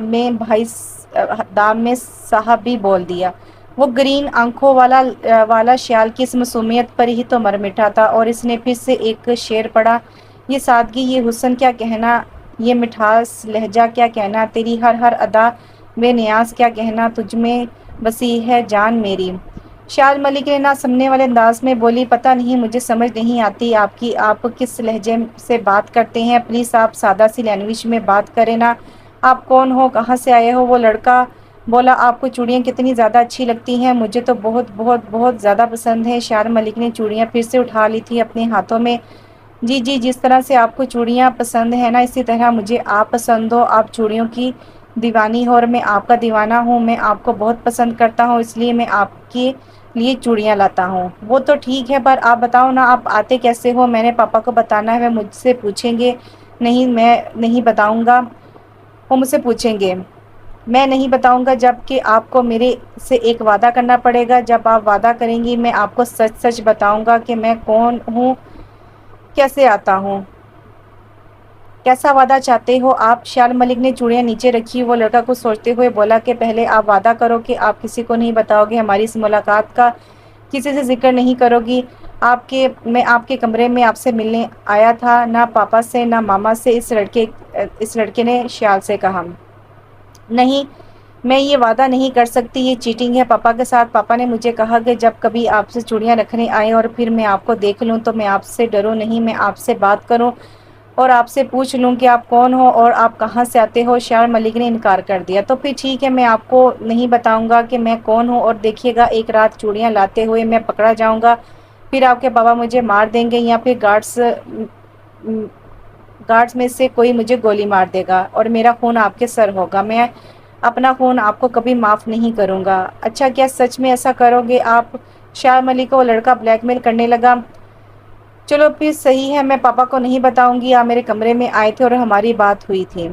میں صاحب بھی بول دیا۔ وہ گرین آنکھوں والا شیال کی اس معصومیت پر ہی تو مر مٹا تھا، اور اس نے پھر سے ایک شعر پڑھا، یہ سادگی، یہ حسن کیا کہنا، یہ مٹھاس لہجہ کیا کہنا، تیری ہر ادا بے نیاز کیا کہنا، تجھ میں بسی ہے جان میری۔ شیال ملک نے نہ سمجھنے والے انداز میں بولی، پتہ نہیں، مجھے سمجھ نہیں آتی آپ کس لہجے سے بات کرتے ہیں، پلیز آپ سادہ سی لینگویج میں بات کریں نا۔ آپ کون ہو، کہاں سے آئے ہو؟ وہ لڑکا بولا، آپ کو چوڑیاں کتنی زیادہ اچھی لگتی ہیں؟ مجھے تو بہت بہت بہت زیادہ پسند ہے۔ شیال ملک نے چوڑیاں پھر سے اٹھا لی تھی اپنے ہاتھوں میں۔ جی جس طرح سے آپ کو چوڑیاں پسند ہیں نا، اسی طرح مجھے آپ پسند ہو، آپ چوڑیوں کی دیوانی ہو اور میں آپ کا دیوانہ ہوں، میں آپ کو بہت پسند کرتا ہوں، اس لیے میں آپ کے لیے چوڑیاں لاتا ہوں۔ وہ تو ٹھیک ہے، پر آپ بتاؤ نا آپ آتے کیسے ہو؟ میں نے پاپا کو بتانا ہے، وہ مجھ سے پوچھیں گے۔ نہیں میں نہیں بتاؤں گا، وہ مجھ سے پوچھیں گے، میں نہیں بتاؤں گا، جب کہ آپ کو میرے سے ایک وعدہ کرنا پڑے گا۔ جب آپ وعدہ کریں گی میں آپ کو سچ سچ بتاؤں گا کہ میں کون ہوں، کیسے آتا ہوں۔ کیسا وعدہ چاہتے ہو آپ؟ شیال ملک نے چوڑیاں نیچے رکھی۔ وہ لڑکا کچھ سوچتے ہوئے بولا کہ پہلے آپ وعدہ کرو کہ آپ کسی کو نہیں بتاؤ گے، ہماری اس ملاقات کا کسی سے ذکر نہیں کرو گی۔ میں آپ کے کمرے میں آپ سے ملنے آیا تھا، نہ پاپا سے نہ ماما سے، اس لڑکے نے شیال سے کہا۔ نہیں میں یہ وعدہ نہیں کر سکتی، یہ چیٹنگ ہے پاپا کے ساتھ۔ پاپا نے مجھے کہا کہ جب کبھی آپ سے چوڑیاں رکھنے آئے اور پھر میں آپ کو دیکھ لوں تو میں آپ سے ڈروں نہیں، میں آپ سے بات کروں اور آپ سے پوچھ لوں کہ آپ کون ہو اور آپ کہاں سے آتے ہو۔ شیال ملک نے انکار کر دیا۔ تو پھر ٹھیک ہے، میں آپ کو نہیں بتاؤں گا کہ میں کون ہوں، اور دیکھیے گا ایک رات چوڑیاں لاتے ہوئے میں پکڑا جاؤں گا، پھر آپ کے بابا مجھے مار دیں گے، یا پھر گارڈز میں سے کوئی مجھے گولی مار دے گا اور میرا خون آپ کے سر ہوگا۔ میں اپنا خون آپ کو کبھی معاف نہیں کروں گا۔ اچھا کیا سچ میں ایسا کرو گے آپ؟ شیال ملک کو وہ لڑکا بلیک میل کرنے لگا۔ چلو پھر صحیح ہے، میں پاپا کو نہیں بتاؤں گی۔ آپ میرے کمرے میں آئے تھے اور ہماری بات ہوئی تھی۔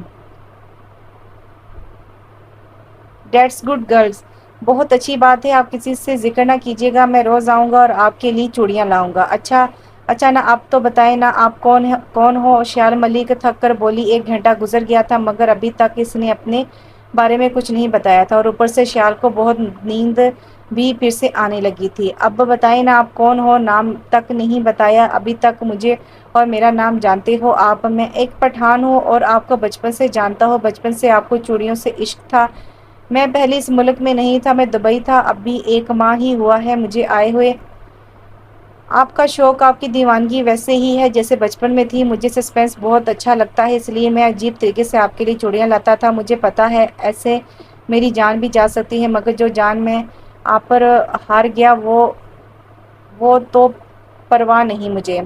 ڈیٹس گڈ گرلز، بہت اچھی بات ہے، آپ کسی سے ذکر نہ کیجیے گا، میں روز آؤں گا اور آپ کے لیے چوڑیاں لاؤں گا۔ اچھا اچھا نا آپ تو بتائیں نا آپ کون ہو؟ شیال ملک تھک کر بولی۔ 1 گھنٹہ گزر گیا تھا مگر ابھی تک اس نے اپنے بارے میں کچھ نہیں بتایا تھا اور اوپر سے شیال کو بہت نیند بھی پھر سے آنے لگی تھی۔ اب بتائیں نا آپ کون ہو؟ نام تک نہیں بتایا ابھی تک مجھے اور میرا نام جانتے ہو آپ؟ میں ایک پٹھان ہوں اور آپ کو بچپن سے جانتا ہوں۔ بچپن سے آپ کو چوڑیوں سے عشق تھا۔ میں پہلے اس ملک میں نہیں تھا، میں دبئی تھا، اب بھی 1 ماہ ہی ہوا ہے مجھے آئے ہوئے۔ آپ کا شوق، آپ کی دیوانگی ویسے ہی ہے جیسے بچپن میں تھی۔ مجھے سسپینس بہت اچھا لگتا ہے، اس لیے میں عجیب طریقے سے آپ کے لیے چوڑیاں لاتا تھا۔ مجھے پتا ہے ایسے میری جان بھی جا سکتی ہے مگر جو جان میں آپ پر ہار گیا وہ تو پرواہ نہیں مجھے۔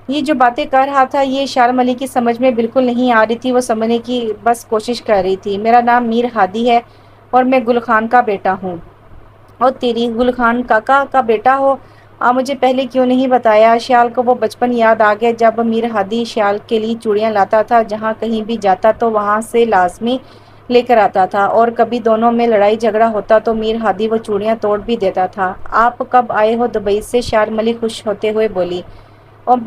یہ جو باتیں کر رہا تھا یہ شیال ملک کی سمجھ میں بالکل نہیں آ رہی تھی، وہ سمجھنے کی بس کوشش کر رہی تھی۔ میرا نام میر ہادی ہے اور میں گل خان کا بیٹا ہوں۔ اور تیری گل خان کاکا کا بیٹا ہو؟ مجھے پہلے کیوں نہیں بتایا؟ شیال کو وہ بچپن یاد آ گیا جب میر ہادی شیال کے لیے چوڑیاں لاتا تھا، جہاں کہیں بھی جاتا تو وہاں سے لازمی لے کر آتا تھا اور کبھی دونوں میں لڑائی جھگڑا ہوتا تو میر ہادی وہ چوڑیاں توڑ بھی دیتا تھا۔ آپ کب آئے ہو دبئی سے؟ شیال ملک خوش ہوتے ہوئے بولی۔ اور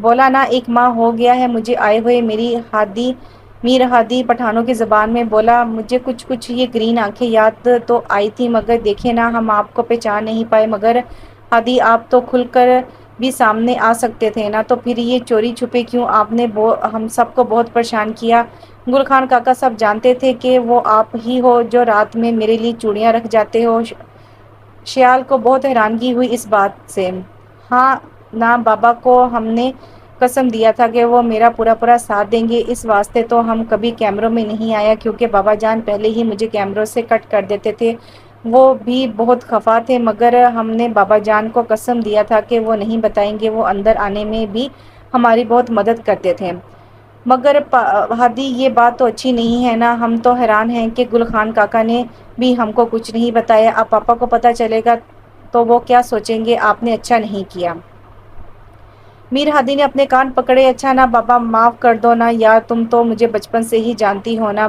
بولا نا 1 ماہ ہو گیا ہے مجھے آئے ہوئے۔ میر ہادی پٹھانوں کی زبان میں بولا۔ مجھے کچھ یہ گرین آنکھیں یاد تو آئی تھی مگر دیکھے نا ہم آپ کو پہچان نہیں پائے۔ مگر ہادی آپ تو کھل کر بھی سامنے آ سکتے تھے نا، تو پھر یہ چوری چھپے کیوں؟ آپ نے ہم سب کو بہت پریشان کیا۔ گل خان کاکا سب جانتے تھے کہ وہ آپ ہی ہو جو رات میں میرے لیے چوڑیاں رکھ جاتے ہو۔ شیال کو بہت حیرانگی ہوئی اس بات سے۔ ہاں نا بابا کو ہم نے قسم دیا تھا کہ وہ میرا پورا ساتھ دیں گے، اس واسطے تو ہم کبھی کیمروں میں نہیں آیا کیونکہ بابا جان پہلے ہی مجھے کیمروں سے کٹ کر دیتے تھے۔ وہ بھی بہت خفا تھے مگر ہم نے بابا جان کو قسم دیا تھا کہ وہ نہیں بتائیں گے، وہ اندر آنے میں بھی ہماری بہت مدد کرتے تھے۔ مگر ہادی یہ بات تو اچھی نہیں ہے نا، ہم تو حیران ہیں کہ گل خان کاکا نے بھی ہم کو کچھ نہیں بتایا۔ اب پاپا کو پتہ چلے گا تو وہ کیا سوچیں گے؟ آپ نے اچھا نہیں کیا۔ میر ہادی نے اپنے کان پکڑے۔ اچھا نا بابا معاف کر دو نا یار، تم تو مجھے بچپن سے ہی جانتی ہو نا،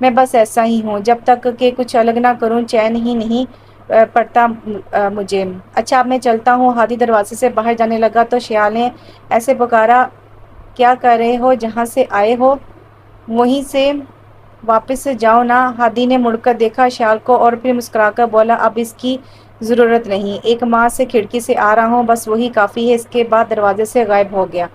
میں بس ایسا ہی ہوں، جب تک کہ کچھ الگ نہ کروں چین ہی نہیں پڑتا مجھے۔ اچھا اب میں چلتا ہوں۔ ہادی دروازے سے باہر جانے لگا تو شیال نے ایسے پکارا، کیا کر رہے ہو؟ جہاں سے آئے ہو وہیں سے واپس جاؤ نا۔ ہادی نے مڑ کر دیکھا شیال کو اور پھر مسکرا کر بولا، اب اس کی ضرورت نہیں، 1 ماہ سے کھڑکی سے آ رہا ہوں، بس وہی کافی ہے۔ اس کے بعد دروازے سے غائب ہو گیا۔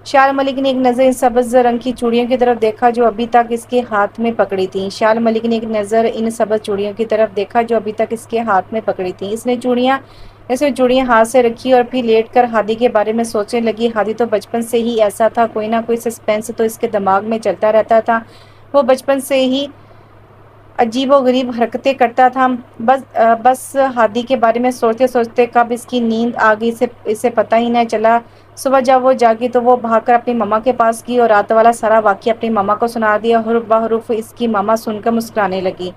شیال ملک نے ایک نظر ان سبز رنگ کی چوڑیوں کی طرف دیکھا جو ابھی تک اس کے ہاتھ میں پکڑی تھیں۔ شیال ملک نے ایک نظر ان سبز چوڑیوں کی طرف دیکھا جو ابھی تک اس کے ہاتھ میں پکڑی تھیں۔ اس نے چوڑیاں ہاتھ سے رکھی اور پھر لیٹ کر ہادی کے بارے میں سوچنے لگی۔ ہادی تو بچپن سے ہی ایسا تھا، کوئی نہ کوئی سسپینس تو اس کے دماغ میں چلتا رہتا تھا، وہ بچپن سے ہی عجیب و غریب حرکتیں کرتا تھا۔ بس ہادی کے بارے میں سوچتے سوچتے کب اس کی نیند آ گئی اسے پتہ ہی نہ چلا۔ صبح جب وہ جاگی تو وہ بھاگ کر اپنی ماما کے پاس گئی اور رات والا سارا واقعہ اپنی ماما کو سنا دیا۔ حرف بہ حرف اس کی ماما سن کر مسکرانے لگی۔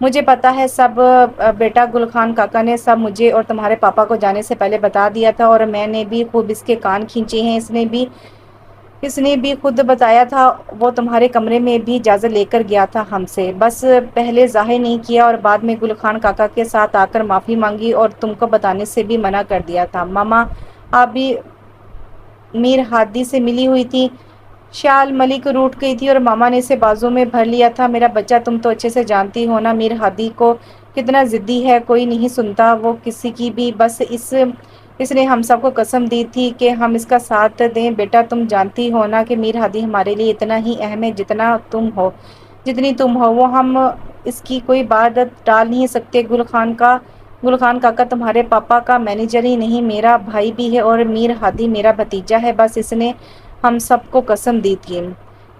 مجھے پتا ہے سب بیٹا، گل خان کاکا نے سب مجھے اور تمہارے پاپا کو جانے سے پہلے بتا دیا تھا اور میں نے بھی خوب اس کے کان کھینچے ہیں۔ اس نے بھی خود بتایا تھا، وہ تمہارے کمرے میں بھی اجازت لے کر گیا تھا ہم سے، بس پہلے ظاہر نہیں کیا اور بعد میں گل خان کاکا کے ساتھ آ کر معافی مانگی اور تم کو بتانے سے بھی منع کر دیا تھا۔ ماما آپ بھی میر ہادی سے ملی ہوئی تھی؟ شیال ملک روٹھ گئی تھی اور ماما نے اسے بازو میں بھر لیا تھا۔ میرا بچہ تم تو اچھے سے جانتی ہو نا میر ہادی کو کتنا ضدی ہے، کوئی نہیں سنتا وہ کسی کی بھی، بس اس نے ہم سب کو قسم دی تھی کہ ہم اس کا ساتھ دیں۔ بیٹا تم جانتی ہو نا کہ میر ہادی ہمارے لیے اتنا ہی اہم ہے جتنی تم ہو، وہ ہم اس کی کوئی بات ٹال نہیں سکتے۔ گل خان کاکا تمہارے پاپا کا مینیجر ہی نہیں، میرا بھائی بھی ہے اور میر ہادی میرا بھتیجا ہے، بس اس نے ہم سب کو قسم دی تھی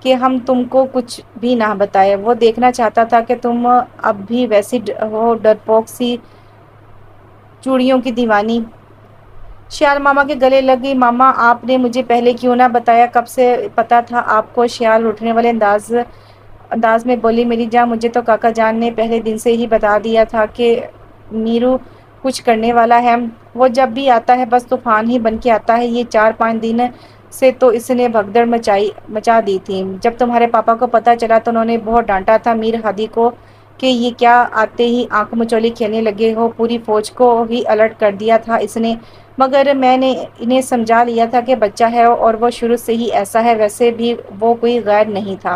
کہ ہم تم کو کچھ بھی نہ بتائے۔ وہ دیکھنا چاہتا تھا کہ تم اب بھی ویسی ہو ڈرپوک سی چوڑیوں کی دیوانی۔ شیال ماما کے گلے لگ گئی۔ ماما آپ نے مجھے پہلے کیوں نہ بتایا، کب سے پتا تھا آپ کو؟ شیال اٹھنے والے انداز میں بولی، میری جان مجھے تو کاکا جان نے پہلے دن سے ہی بتا دیا تھا کہ میرو کچھ کرنے والا ہے۔ وہ جب بھی آتا ہے بس طوفان ہی بن کے آتا ہے۔ یہ 4-5 دن سے تو اس نے بھگدڑ مچا دی تھی۔ جب تمہارے پاپا کو پتا چلا تو انہوں نے بہت ڈانٹا تھا میر ہادی کو کہ یہ کیا آتے ہی آنکھ مچولی کھیلنے لگے ہو، پوری فوج کو ہی الرٹ کر دیا تھا اس نے، مگر میں نے انہیں سمجھا لیا تھا کہ بچہ ہے اور وہ شروع سے ہی ایسا ہے۔ ویسے بھی وہ کوئی غیر نہیں تھا،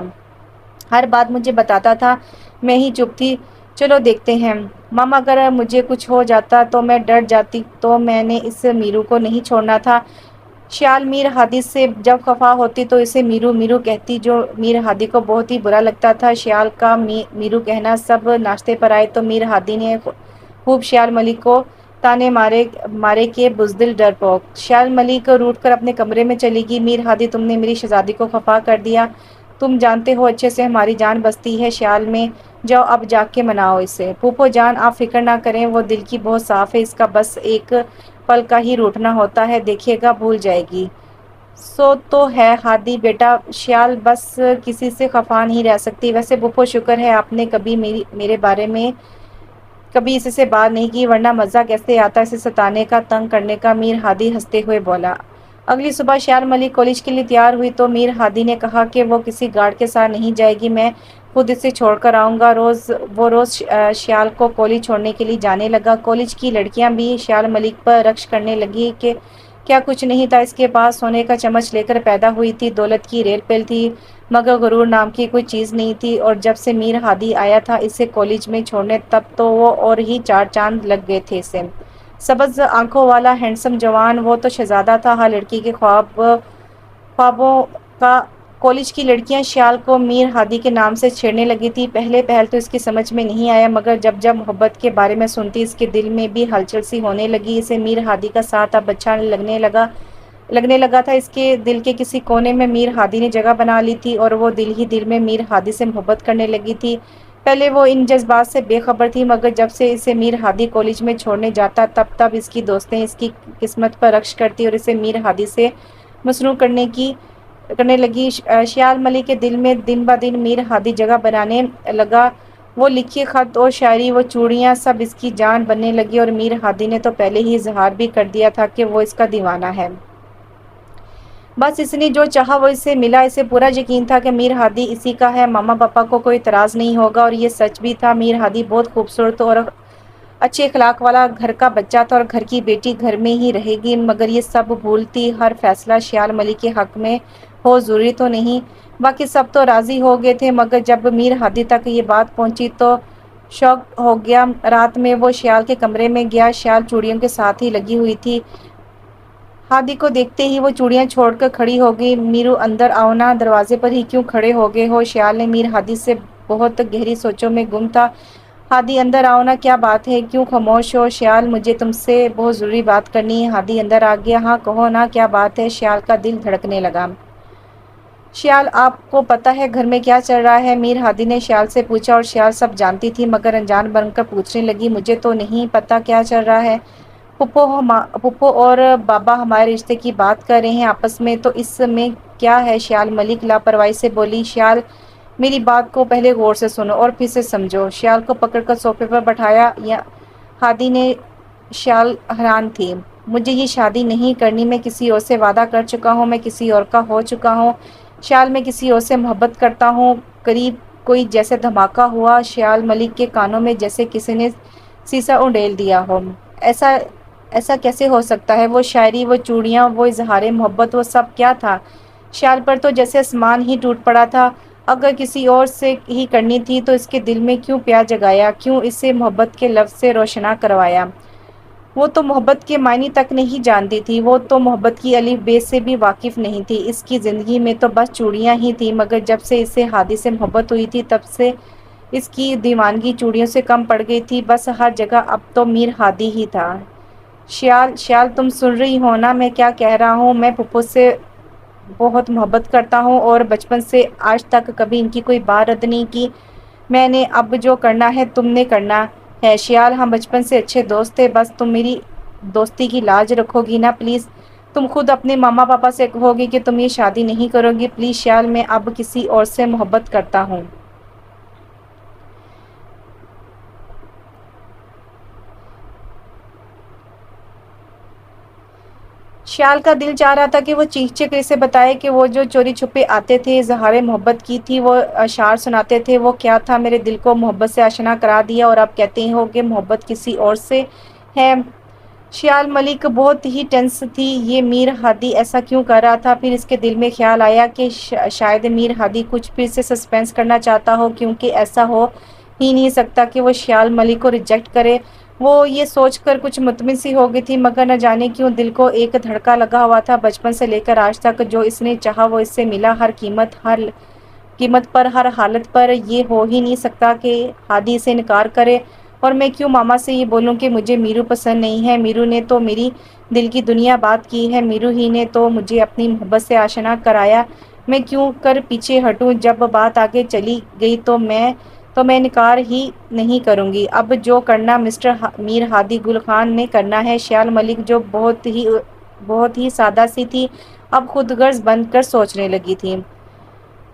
ہر بات مجھے بتاتا تھا، میں ہی چپ تھی۔ چلو دیکھتے ہیں ماما، اگر مجھے کچھ ہو جاتا تو میں ڈر جاتی، تو میں نے اس میرو کو نہیں چھوڑنا تھا۔ شیال میر ہادی سے جب خفا ہوتی تو اسے میرو میرو کہتی، جو میر ہادی کو بہت ہی برا لگتا تھا۔ شیال کا میرو کہنا سب ناشتے پر آئے تو میر ہادی نے خوب شیال ملک کو تانے مارے کہ بزدل ڈرپوک۔ شیال ملک روٹ کر اپنے کمرے میں چلی گئی۔ میر ہادی، تم نے میری شہزادی کو خفا کر دیا، تم جانتے ہو اچھے سے ہماری جان بستی ہے شیال میں، جاؤ اب جا کے مناؤ اسے۔ پھوپھو جان آپ فکر نہ کریں، وہ دل کی بہت صاف ہے، اس کا بس ایک پل کا ہی روٹنا ہوتا ہے، دیکھیے گا بھول جائے گی۔ سو تو ہے ہادی بیٹا، شیال بس کسی سے خفا نہیں رہ سکتی۔ ویسے پھوپھو شکر ہے آپ نے کبھی میرے بارے میں کبھی اس سے بات نہیں کی، ورنہ مزہ کیسے آتا اسے ستانے کا، تنگ کرنے کا۔ میر ہادی ہنستے ہوئے بولا۔ اگلی صبح شیال ملک کالج کے لیے تیار ہوئی تو میر ہادی نے کہا کہ وہ کسی گارڈ کے ساتھ نہیں جائے گی، میں خود اسے چھوڑ کر آؤں گا۔ وہ روز شیال کو کالج چھوڑنے کے لیے جانے لگا۔ کالج کی لڑکیاں بھی شیال ملک پر رکش کرنے لگی کہ کیا کچھ نہیں تھا اس کے پاس، سونے کا چمچ لے کر پیدا ہوئی تھی، دولت کی ریل پل تھی، مگر غرور نام کی کوئی چیز نہیں تھی۔ اور جب سے میر ہادی آیا تھا اسے کالج میں چھوڑنے، تب تو وہ اور ہی 4 چاند لگ گئے تھے اسے۔ سبز آنکھوں والا ہینڈسم جوان، وہ تو شہزادہ تھا، ہر لڑکی کے خوابوں کا۔ کالج کی لڑکیاں شیال کو میر ہادی کے نام سے چھیڑنے لگی تھی۔ پہلے تو اس کی سمجھ میں نہیں آیا، مگر جب محبت کے بارے میں سنتی اس کے دل میں بھی ہلچل سی ہونے لگی۔ اسے میر ہادی کا ساتھ اب اچھا لگنے لگا تھا۔ اس کے دل کے کسی کونے میں میر ہادی نے جگہ بنا لی تھی اور وہ دل ہی دل میں میر ہادی سے محبت کرنے لگی تھی۔ پہلے وہ ان جذبات سے بے خبر تھی، مگر جب سے اسے میر ہادی کالج میں چھوڑنے جاتا تب اس کی دوستیں اس کی قسمت پر رکش کرتی اور اسے میر ہادی سے مسنون کرنے لگی۔ شیال ملک کے دل میں دن بہ دن میر ہادی جگہ بنانے لگا۔ وہ لکھے خط اور شاعری، وہ چوڑیاں، سب اس کی جان بننے لگی، اور میر ہادی نے تو پہلے ہی اظہار بھی کر دیا تھا کہ وہ اس کا دیوانہ ہے۔ بس اس نے جو چاہا وہ اس سے ملا۔ اسے پورا یقین تھا کہ میر ہادی اسی کا ہے، ماما پاپا کو کوئی اعتراض نہیں ہوگا، اور یہ سچ بھی تھا۔ میر ہادی بہت خوبصورت اور اچھے اخلاق والا گھر کا بچہ تھا، اور گھر کی بیٹی گھر میں ہی رہے گی، مگر یہ سب بھولتی ہر فیصلہ شیال ملک کے حق میں ہو ضروری تو نہیں۔ باقی سب تو راضی ہو گئے تھے، مگر جب میر ہادی تک یہ بات پہنچی تو شوق ہو گیا۔ رات میں وہ شیال کے کمرے میں گیا، شیال چوڑیوں کے ساتھ ہی لگی ہوئی تھی۔ ہادی کو دیکھتے ہی وہ چوڑیاں چھوڑ کر کھڑی ہو گئی۔ میرو اندر آؤ نا، دروازے پر ہی کیوں کھڑے ہو گئے ہو؟ شیال نے میر ہادی سے بہت گہری سوچوں میں گم تھا۔ ہادی اندر آؤ نا، کیا بات ہے، کیوں خاموش ہو؟ شیال مجھے تم سے بہت ضروری بات کرنی ہے۔ ہادی اندر آ گیا۔ ہاں کہو نا، کیا بات ہے؟ شیال کا دل دھڑکنے لگا۔ شیال آپ کو پتا ہے گھر میں کیا چل رہا ہے؟ میر ہادی نے شیال سے پوچھا، اور شیال سب جانتی تھی مگر انجان بن کر پوچھنے لگی، مجھے تو نہیں پتا کیا چل رہا ہے۔ پھپھو اور بابا ہمارے رشتے کی بات کر رہے ہیں آپس میں، تو اس میں کیا ہے؟ شیال ملک لاپرواہی سے بولی۔ شیال میری بات کو پہلے غور سے سنو اور پھر سے سمجھو۔ شیال کو پکڑ کر صوفے پر بٹھایا ہادی نے۔ شیال حیران تھی۔ مجھے یہ شادی نہیں کرنی، میں کسی اور سے وعدہ کر چکا ہوں، میں کسی اور کا ہو چکا ہوں۔ شیال میں کسی اور سے محبت کرتا ہوں۔ قریب کوئی جیسے دھماکہ ہوا، شیال ملک کے کانوں میں جیسے کسی نے سیسا اونڈیل دیا ہو۔ ایسا کیسے ہو سکتا ہے؟ وہ شاعری، وہ چوڑیاں، وہ اظہار محبت، وہ سب کیا تھا؟ شیال پر تو جیسے آسمان ہی ٹوٹ پڑا تھا۔ اگر کسی اور سے ہی کرنی تھی تو اس کے دل میں کیوں پیار جگایا، کیوں اسے محبت کے لفظ سے روشنا کروایا؟ وہ تو محبت کے معنی تک نہیں جانتی تھی، وہ تو محبت کی الف بے سے بھی واقف نہیں تھی۔ اس کی زندگی میں تو بس چوڑیاں ہی تھیں، مگر جب سے اسے ہادی سے محبت ہوئی تھی تب سے اس کی دیوانگی چوڑیوں سے کم پڑ گئی تھی۔ بس ہر جگہ اب تو میر ہادی ہی تھا۔ شیال تم سن رہی ہو نا میں کیا کہہ رہا ہوں؟ میں پھپھو سے بہت محبت کرتا ہوں، اور بچپن سے آج تک کبھی ان کی کوئی بات رد نہیں کی۔ میں نے اب جو کرنا ہے تم نے کرنا ہے۔ شیال ہم بچپن سے اچھے دوست تھے، بس تم میری دوستی کی لاج رکھو گی نا پلیز؟ تم خود اپنے ماما پاپا سے کہو گی کہ تم یہ شادی نہیں کرو گی؟ پلیز شیال، میں اب کسی اور سے محبت کرتا ہوں۔ شیال کا دل چاہ رہا تھا کہ وہ چیخ کر اسے بتائے کہ وہ جو چوری چھپے آتے تھے، اظہار محبت کی تھی، وہ اشعار سناتے تھے، وہ کیا تھا؟ میرے دل کو محبت سے آشنا کرا دیا اور آپ کہتے ہو کہ محبت کسی اور سے ہے؟ شیال ملک بہت ہی ٹینس تھی، یہ میر ہادی ایسا کیوں کر رہا تھا؟ پھر اس کے دل میں خیال آیا کہ شاید میر ہادی کچھ پھر سے سسپینس کرنا چاہتا ہو، کیونکہ ایسا ہو ہی نہیں سکتا کہ وہ شیال ملک کو ریجیکٹ کرے۔ وہ یہ سوچ کر کچھ مطمئن سی ہو گئی تھی، مگر نہ جانے کیوں دل کو ایک دھڑکا لگا ہوا تھا۔ بچپن سے لے کر آج تک جو اس نے چاہا وہ اس سے ملا، ہر قیمت پر، ہر حالت پر۔ یہ ہو ہی نہیں سکتا کہ ہادی سے انکار کرے۔ اور میں کیوں ماما سے یہ بولوں کہ مجھے میرو پسند نہیں ہے؟ میرو نے تو میری دل کی دنیا بات کی ہے، میرو ہی نے تو مجھے اپنی محبت سے آشنا کرایا۔ میں کیوں کر پیچھے ہٹوں؟ جب بات آگے چلی گئی تو میں انکار ہی نہیں کروں گی۔ اب جو کرنا مسٹر میر ہادی گل خان نے کرنا ہے۔ شیال ملک جو بہت ہی سادہ سی تھی، اب خود غرض بن کر سوچنے لگی تھی۔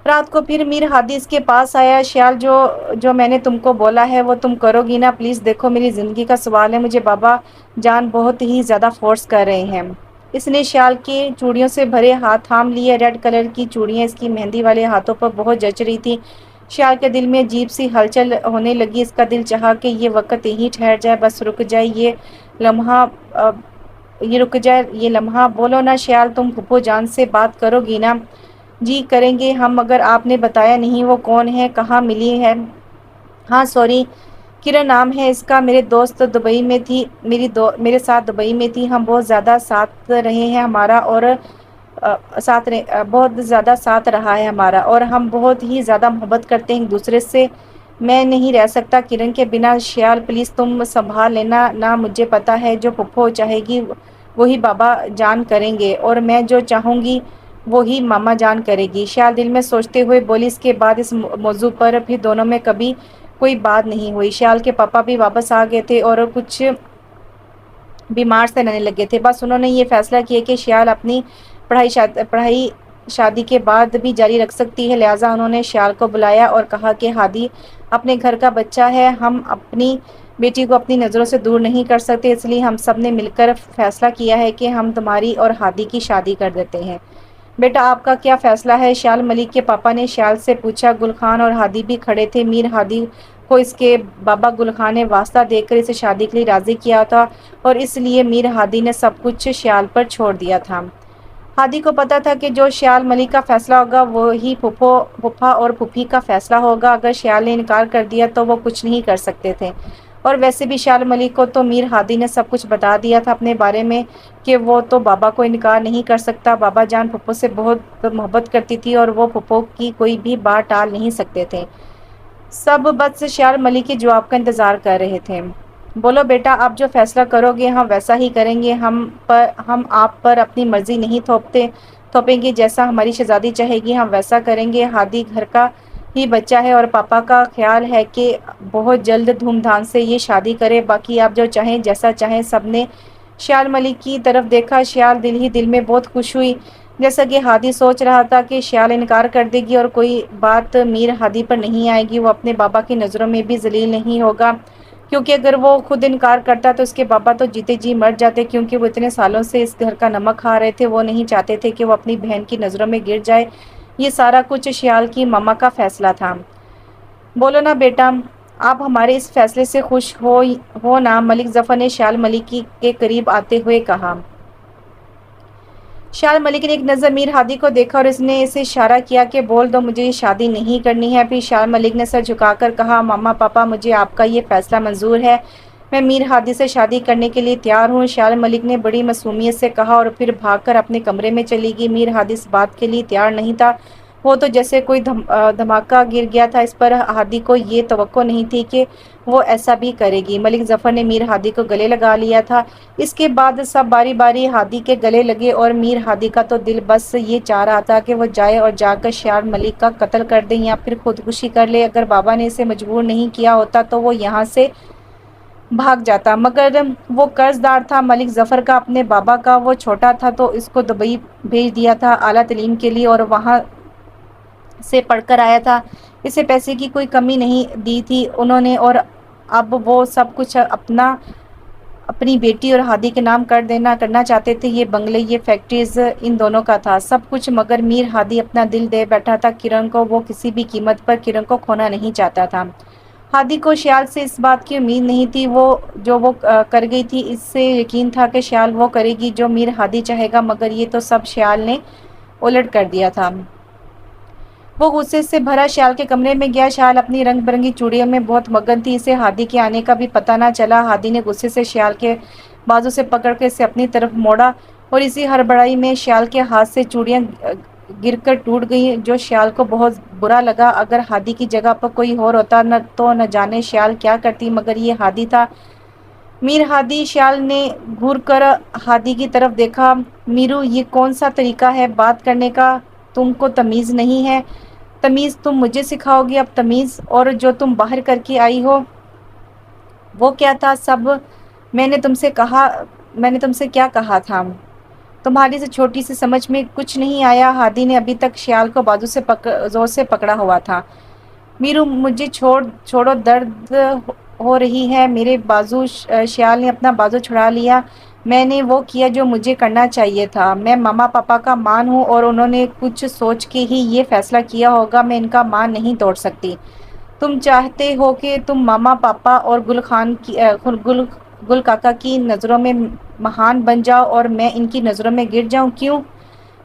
رات کو پھر میر ہادی اس کے پاس آیا۔ شیال، جو میں نے تم کو بولا ہے وہ تم کرو گی نا پلیز؟ دیکھو میری زندگی کا سوال ہے، مجھے بابا جان بہت ہی زیادہ فورس کر رہے ہیں۔ اس نے شیال کے چوڑیوں سے بھرے ہاتھ تھام لیے، ریڈ کلر کی چوڑیاں اس کی مہندی والے ہاتھوں پر بہت جچ رہی تھی۔ شیال کے دل میں عجیب سی ہلچل ہونے لگی، اس کا دل چاہا کہ یہ وقت یہیں ٹھہر جائے، بس رک جائے یہ لمحہ۔ بولو نا شیال، تم پھپھو جان سے بات کرو گی نا؟ جی کریں گے ہم، مگر آپ نے بتایا نہیں وہ کون ہے، کہاں ملی ہے؟ ہاں سوری، کرن نام ہے اس کا، میرے دوست دبئی میں تھی، میرے ساتھ دبئی میں تھی، ہم بہت زیادہ ساتھ رہے ہیں ہمارا، اور بہت زیادہ ساتھ رہا ہے ہمارا، اور ہم بہت ہی زیادہ محبت کرتے ہیں ایک دوسرے سے۔ میں نہیں رہ سکتا کرن کے بنا۔ شیال پلیز تم سنبھال لینا نا، مجھے پتا ہے جو پھپھو چاہے گی وہی بابا جان کریں گے، اور میں جو چاہوں گی وہی ماما جان کرے گی۔ شیال دل میں سوچتے ہوئے بولی۔ اس کے بعد اس موضوع پر پھر دونوں میں کبھی کوئی بات نہیں ہوئی۔ شیال کے پاپا بھی واپس آ گئے تھے اور کچھ بیمار سے رہنے لگے تھے، بس انہوں نے یہ فیصلہ کیا کہ شیال اپنی پڑھائی شادی کے بعد بھی جاری رکھ سکتی ہے، لہٰذا انہوں نے شیال کو بلایا اور کہا کہ ہادی اپنے گھر کا بچہ ہے، ہم اپنی بیٹی کو اپنی نظروں سے دور نہیں کر سکتے، اس لیے ہم سب نے مل کر فیصلہ کیا ہے کہ ہم تمہاری اور ہادی کی شادی کر دیتے ہیں۔ بیٹا آپ کا کیا فیصلہ ہے؟ شیال ملک کے پاپا نے شیال سے پوچھا۔ گل خان اور ہادی بھی کھڑے تھے۔ میر ہادی کو اس کے بابا گل خان نے واسطہ دے کر اسے شادی کے لیے راضی کیا تھا، اور اس لیے میر ہادی نے سب کچھ شیال پر چھوڑ دیا تھا۔ ہادی کو پتا تھا کہ جو شیال ملک کا فیصلہ ہوگا وہی پھپھا اور پھوپھی کا فیصلہ ہوگا۔ اگر شیال نے انکار کر دیا تو وہ کچھ نہیں کر سکتے تھے، اور ویسے بھی شیال ملک کو تو میر ہادی نے سب کچھ بتا دیا تھا اپنے بارے میں کہ وہ تو بابا کو انکار نہیں کر سکتا۔ بابا جان پھپھو سے بہت محبت کرتی تھی اور وہ پھپھو کی کوئی بھی بات ٹال نہیں سکتے تھے۔ سب بس شیال ملک کے جواب کا انتظار کر رہے تھے۔ بولو بیٹا، آپ جو فیصلہ کرو گے ہم ویسا ہی کریں گے، ہم آپ پر اپنی مرضی نہیں تھوپیں گے، جیسا ہماری شہزادی چاہے گی ہم ویسا کریں گے۔ ہادی گھر کا ہی بچہ ہے اور پاپا کا خیال ہے کہ بہت جلد دھوم دھام سے یہ شادی کرے، باقی آپ جو چاہیں جیسا چاہیں۔ سب نے شیال ملک کی طرف دیکھا۔ شیال دل ہی دل میں بہت خوش ہوئی، جیسا کہ ہادی سوچ رہا تھا کہ شیال انکار کر دے گی اور کوئی بات میر ہادی پر نہیں آئے گی، وہ اپنے بابا کی نظروں میں بھی ذلیل نہیں ہوگا، کیونکہ اگر وہ خود انکار کرتا تو اس کے بابا تو جیتے جی مر جاتے، کیونکہ وہ اتنے سالوں سے اس گھر کا نمک کھا رہے تھے، وہ نہیں چاہتے تھے کہ وہ اپنی بہن کی نظروں میں گر جائے۔ یہ سارا کچھ شیال کی ماما کا فیصلہ تھا۔ بولو نا بیٹا، آپ ہمارے اس فیصلے سے خوش ہو نا؟ ملک ظفر نے شیال ملک کے قریب آتے ہوئے کہا۔ شیال ملک نے ایک نظر میر ہادی کو دیکھا اور اس نے اسے اشارہ کیا کہ بول دو مجھے یہ شادی نہیں کرنی ہے۔ پھر شیال ملک نے سر جھکا کر کہا، ماما پاپا مجھے آپ کا یہ فیصلہ منظور ہے، میں میر ہادی سے شادی کرنے کے لیے تیار ہوں۔ شیال ملک نے بڑی معصومیت سے کہا اور پھر بھاگ کر اپنے کمرے میں چلی گئی۔ میر ہادی اس بات کے لیے تیار نہیں تھا، وہ تو جیسے کوئی دھماکہ گر گیا تھا، اس پر ہادی کو یہ توقع نہیں تھی کہ وہ ایسا بھی کرے گی۔ ملک ظفر نے میر ہادی کو گلے لگا لیا تھا، اس کے بعد سب باری باری ہادی کے گلے لگے، اور میر ہادی کا تو دل بس یہ چاہ رہا تھا کہ وہ جائے اور جا کر شیال ملک کا قتل کر دے یا پھر خودکشی کر لے۔ اگر بابا نے اسے مجبور نہیں کیا ہوتا تو وہ یہاں سے بھاگ جاتا، مگر وہ قرض دار تھا ملک ظفر کا اپنے بابا کا۔ وہ چھوٹا تھا تو اس کو دبئی بھیج دیا تھا اعلیٰ تعلیم کے لیے، اور وہاں سے پڑھ کر آیا تھا۔ اسے پیسے کی کوئی کمی نہیں دی تھی انہوں نے، اور اب وہ سب کچھ اپنی بیٹی اور ہادی کے نام کرنا چاہتے تھے۔ یہ بنگلے، یہ فیکٹریز ان دونوں کا تھا سب کچھ، مگر میر ہادی اپنا دل دے بیٹھا تھا کرن کو۔ وہ کسی بھی قیمت پر کرن کو کھونا نہیں چاہتا تھا۔ ہادی کو شیال سے اس بات کی امید نہیں تھی، جو وہ کر گئی تھی اس سے یقین تھا کہ شیال وہ کرے گی جو میر ہادی چاہے گا، مگر یہ تو سب شیال نے الٹ کر دیا تھا۔ وہ غصے سے بھرا شیال کے کمرے میں گیا۔ شیال اپنی رنگ برنگی چوڑیوں میں بہت مگن تھی، اسے ہادی کے آنے کا بھی پتہ نہ چلا۔ ہادی نے غصے سے شیال کے بازو سے پکڑ کے اسے اپنی طرف موڑا، اور اسی ہڑبڑائی میں شیال کے ہاتھ سے چوڑیاں گر کر ٹوٹ گئیں، جو شیال کو بہت برا لگا۔ اگر ہادی کی جگہ پر کوئی اور ہوتا تو نہ جانے شیال کیا کرتی، مگر یہ ہادی تھا، میر ہادی۔ شیال نے گھور کر ہادی کی طرف دیکھا۔ میرو، یہ کون سا طریقہ ہے بات کرنے کا؟ تم کو تمیز نہیں ہے؟ تمیز تم مجھے سکھاؤ گی؟ اب تمیز؟ اور جو تم باہر کر کے آئی ہو وہ کیا تھا؟ سب میں نے تم سے کیا کہا تھا؟ تمہاری سے چھوٹی سی سمجھ میں کچھ نہیں آیا؟ ہادی نے ابھی تک شیال کو بازو سے زور سے پکڑا ہوا تھا۔ میرو، مجھے چھوڑو، درد ہو رہی ہے میرے بازو۔ شیال نے اپنا بازو چھڑا لیا۔ میں نے وہ کیا جو مجھے کرنا چاہیے تھا۔ میں ماما پاپا کا مان ہوں، اور انہوں نے کچھ سوچ کے ہی یہ فیصلہ کیا ہوگا۔ میں ان کا مان نہیں توڑ سکتی۔ تم چاہتے ہو کہ تم ماما پاپا اور گل کاکا کی نظروں میں مہان بن جاؤ اور میں ان کی نظروں میں گر جاؤں؟ کیوں؟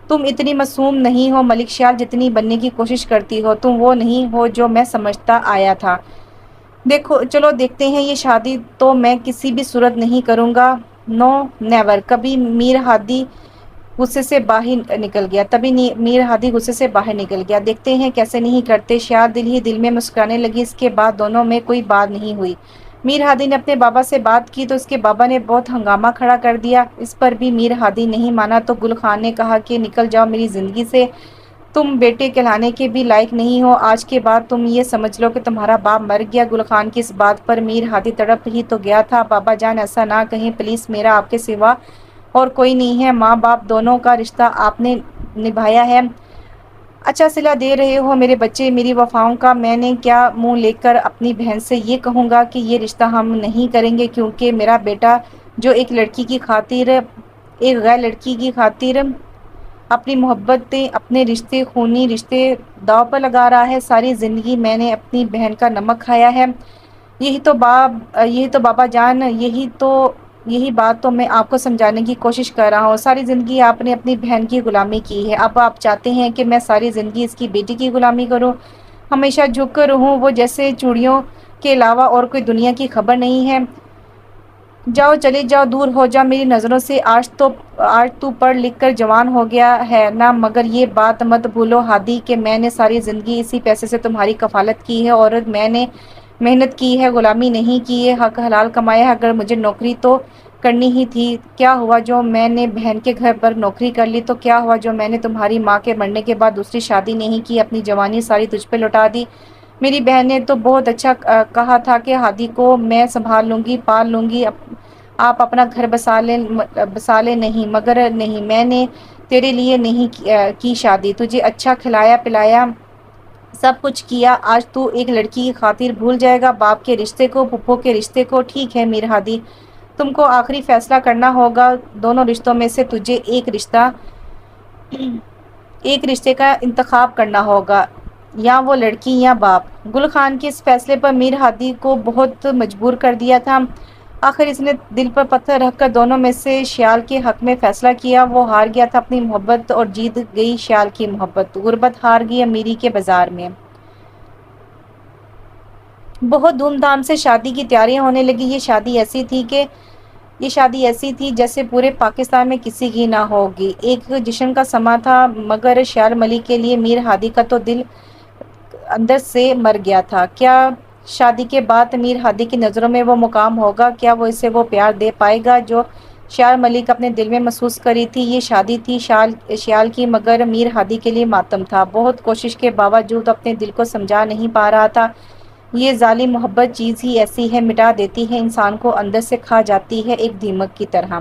تم اتنی معصوم نہیں ہو ملک شیال جتنی بننے کی کوشش کرتی ہو۔ تم وہ نہیں ہو جو میں سمجھتا آیا تھا۔ چلو دیکھتے ہیں، یہ شادی تو میں کسی بھی صورت نہیں کروں گا۔ نو نیور، کبھی۔ میر ہادی غصے سے باہر نکل گیا۔ دیکھتے ہیں کیسے نہیں کرتے۔ شیال دل ہی دل میں مسکرانے لگی۔ اس کے بعد دونوں میں کوئی بات نہیں ہوئی۔ میر ہادی نے اپنے بابا سے بات کی تو اس کے بابا نے بہت ہنگامہ کھڑا کر دیا۔ اس پر بھی میر ہادی نہیں مانا تو گل خان نے کہا کہ نکل جاؤ میری زندگی سے، تم بیٹے کہلانے کے بھی لائق نہیں ہو۔ آج کے بعد تم یہ سمجھ لو کہ تمہارا باپ مر گیا۔ گل خان کی اس بات پر میر ہادی تڑپ ہی تو گیا تھا۔ بابا جان، ایسا نہ کہیں پلیز، میرا آپ کے سوا اور کوئی نہیں ہے۔ ماں باپ دونوں کا رشتہ آپ نے نبھایا ہے، اچھا صلہ دے رہے ہو میرے بچے، میری وفاؤں کا۔ میں نے کیا منہ لے کر اپنی بہن سے یہ کہوں گا کہ یہ رشتہ ہم نہیں کریں گے، کیونکہ میرا بیٹا جو ایک غیر لڑکی کی خاطر اپنی محبتیں، اپنے رشتے، خونی رشتے داؤ پر لگا رہا ہے۔ ساری زندگی میں نے اپنی بہن کا نمک کھایا ہے۔ یہی تو بابا جان، یہی بات تو میں آپ کو سمجھانے کی کوشش کر رہا ہوں۔ ساری زندگی آپ نے اپنی بہن کی غلامی کی ہے، اب آپ چاہتے ہیں کہ میں ساری زندگی اس کی بیٹی کی غلامی کروں، ہمیشہ جھک کر رہوں، وہ جیسے چوڑیوں کے علاوہ اور کوئی دنیا کی خبر نہیں ہے۔ جاؤ، چلے جاؤ، دور ہو جا میری نظروں سے۔ آج تو پڑھ لکھ کر جوان ہو گیا ہے نا، مگر یہ بات مت بھولو ہادی کہ میں نے ساری زندگی اسی پیسے سے تمہاری کفالت کی ہے، اور میں نے محنت کی ہے، غلامی نہیں کی ہے، حق حلال کمایا ہے۔ اگر مجھے نوکری تو کرنی ہی تھی، کیا ہوا جو میں نے بہن کے گھر پر نوکری کر لی؟ تو کیا ہوا جو میں نے تمہاری ماں کے مرنے کے بعد دوسری شادی نہیں کی، اپنی جوانی ساری تجھ پہ لوٹا دی؟ میری بہن نے تو بہت اچھا کہا تھا کہ ہادی کو میں سنبھال لوں گی، پال لوں گی، آپ اپنا گھر بسا لے۔ نہیں، مگر نہیں، میں نے تیرے لیے نہیں کی شادی، تجھے اچھا کھلایا پلایا، سب کچھ کیا۔ آج تو ایک لڑکی کی خاطر بھول جائے گا باپ کے رشتے کو، پھپھو کے رشتے کو؟ ٹھیک ہے میر ہادی، تم کو آخری فیصلہ کرنا ہوگا، دونوں رشتوں میں سے تجھے ایک رشتے کا انتخاب کرنا ہوگا، یا وہ لڑکی یا باپ۔ گل خان کے اس فیصلے پر میر ہادی کو بہت مجبور کر دیا تھا۔ آخر اس نے دل پر پتھر رکھ کر دونوں میں سے شیال کے حق میں فیصلہ کیا۔ وہ ہار گیا تھا اپنی محبت اور جیت گئی شیال کی محبت۔ غربت ہار گئی امیری کے بازار میں۔ بہت دھوم دھام سے شادی کی تیاریاں ہونے لگی۔ یہ شادی ایسی تھی جیسے پورے پاکستان میں کسی کی نہ ہوگی۔ ایک جشن کا سما تھا، مگر شیال ملک کے لیے میر ہادی کا تو دل اندر سے مر گیا تھا۔ کیا شادی کے بعد میر ہادی کی نظروں میں وہ مقام ہوگا؟ کیا وہ اسے وہ پیار دے پائے گا جو شیال ملک اپنے دل میں محسوس کری تھی؟ یہ شادی تھی شیال کی، مگر میر ہادی کے لیے ماتم تھا۔ بہت کوشش کے باوجود اپنے دل کو سمجھا نہیں پا رہا تھا یہ ظالم محبت چیز ہی ایسی ہے، مٹا دیتی ہے انسان کو، اندر سے کھا جاتی ہے ایک دیمک کی طرح۔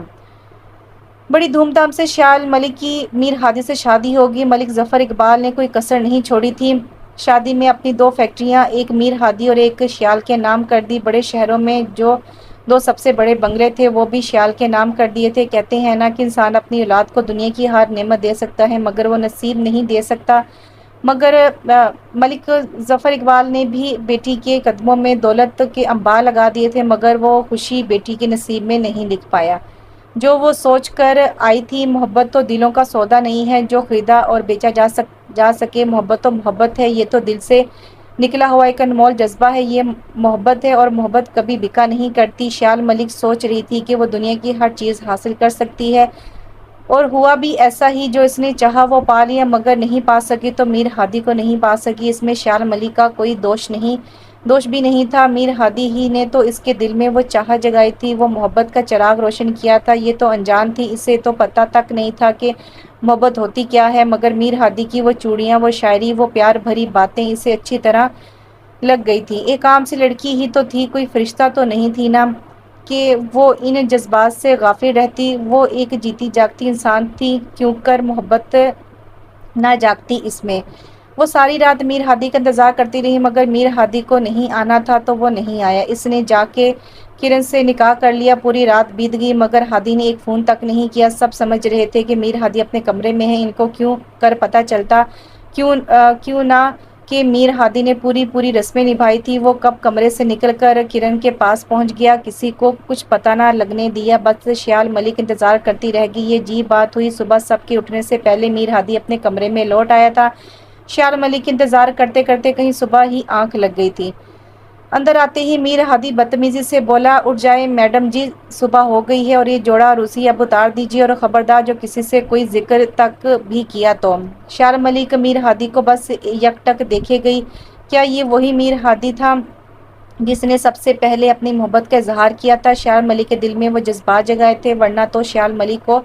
بڑی دھوم دھام سے شیال ملک کی میر ہادی سے شادی ہوگی۔ ملک ظفر اقبال نے کوئی کسر نہیں چھوڑی تھی۔ شادی میں اپنی 2 فیکٹریاں، ایک میر ہادی اور ایک شیال کے نام کر دی۔ بڑے شہروں میں جو 2 سب سے بڑے بنگلے تھے وہ بھی شیال کے نام کر دیے تھے۔ کہتے ہیں نا کہ انسان اپنی اولاد کو دنیا کی ہر نعمت دے سکتا ہے مگر وہ نصیب نہیں دے سکتا۔ مگر ملک ظفر اقبال نے بھی بیٹی کے قدموں میں دولت کے انبار لگا دیے تھے مگر وہ خوشی بیٹی کے نصیب میں نہیں لکھ پایا جو وہ سوچ کر آئی تھی۔ محبت تو دلوں کا سودا نہیں ہے جو خریدا اور بیچا جا سکے۔ محبت تو محبت ہے، یہ تو دل سے نکلا ہوا ایک انمول جذبہ ہے، یہ محبت ہے اور محبت کبھی بکا نہیں کرتی۔ شیال ملک سوچ رہی تھی کہ وہ دنیا کی ہر چیز حاصل کر سکتی ہے اور ہوا بھی ایسا ہی، جو اس نے چاہا وہ پا لیا مگر نہیں پا سکی تو میر ہادی کو نہیں پا سکی۔ اس میں شیال ملک کا کوئی دوش بھی نہیں تھا، میر ہادی ہی نے تو اس کے دل میں وہ چاہت جگائی تھی، وہ محبت کا چراغ روشن کیا تھا۔ یہ تو انجان تھی، اسے تو پتہ تک نہیں تھا کہ محبت ہوتی کیا ہے، مگر میر ہادی کی وہ چوڑیاں، وہ شاعری، وہ پیار بھری باتیں اسے اچھی طرح لگ گئی تھی۔ ایک عام سی لڑکی ہی تو تھی، کوئی فرشتہ تو نہیں تھی نا کہ وہ ان جذبات سے غافل رہتی۔ وہ ایک جیتی جاگتی انسان تھی، کیوں کر محبت نہ جاگتی اس میں۔ وہ ساری رات میر ہادی کا انتظار کرتی رہی مگر میر ہادی کو نہیں آنا تھا تو وہ نہیں آیا۔ اس نے جا کے کرن سے نکاح کر لیا۔ پوری رات بیت گئی مگر ہادی نے ایک فون تک نہیں کیا۔ سب سمجھ رہے تھے کہ میر ہادی اپنے کمرے میں ہیں، ان کو کیوں کر پتہ چلتا کیوں نہ کہ میر ہادی نے پوری رسمیں نبھائی تھی۔ وہ کب کمرے سے نکل کر کرن کے پاس پہنچ گیا، کسی کو کچھ پتہ نہ لگنے دیا، بس شیال ملک انتظار کرتی رہ گئی۔ یہ عجیب بات ہوئی، صبح سب کے اٹھنے سے پہلے میر ہادی اپنے کمرے میں لوٹ آیا تھا۔ شیال ملک انتظار کرتے کرتے کہیں صبح ہی آنکھ لگ گئی تھی۔ اندر آتے ہی میر ہادی بدتمیزی سے بولا، اٹھ جائیں میڈم جی، صبح ہو گئی ہے اور یہ جوڑا عروسی اب اتار دیجیے اور خبردار جو کسی سے کوئی ذکر تک بھی کیا تو۔ شیال ملک میر ہادی کو بس یک ٹک دیکھے گئی۔ کیا یہ وہی میر ہادی تھا جس نے سب سے پہلے اپنی محبت کا اظہار کیا تھا؟ شیال ملک کے دل میں وہ جذبات جگائے تھے، ورنہ تو شیال ملک کو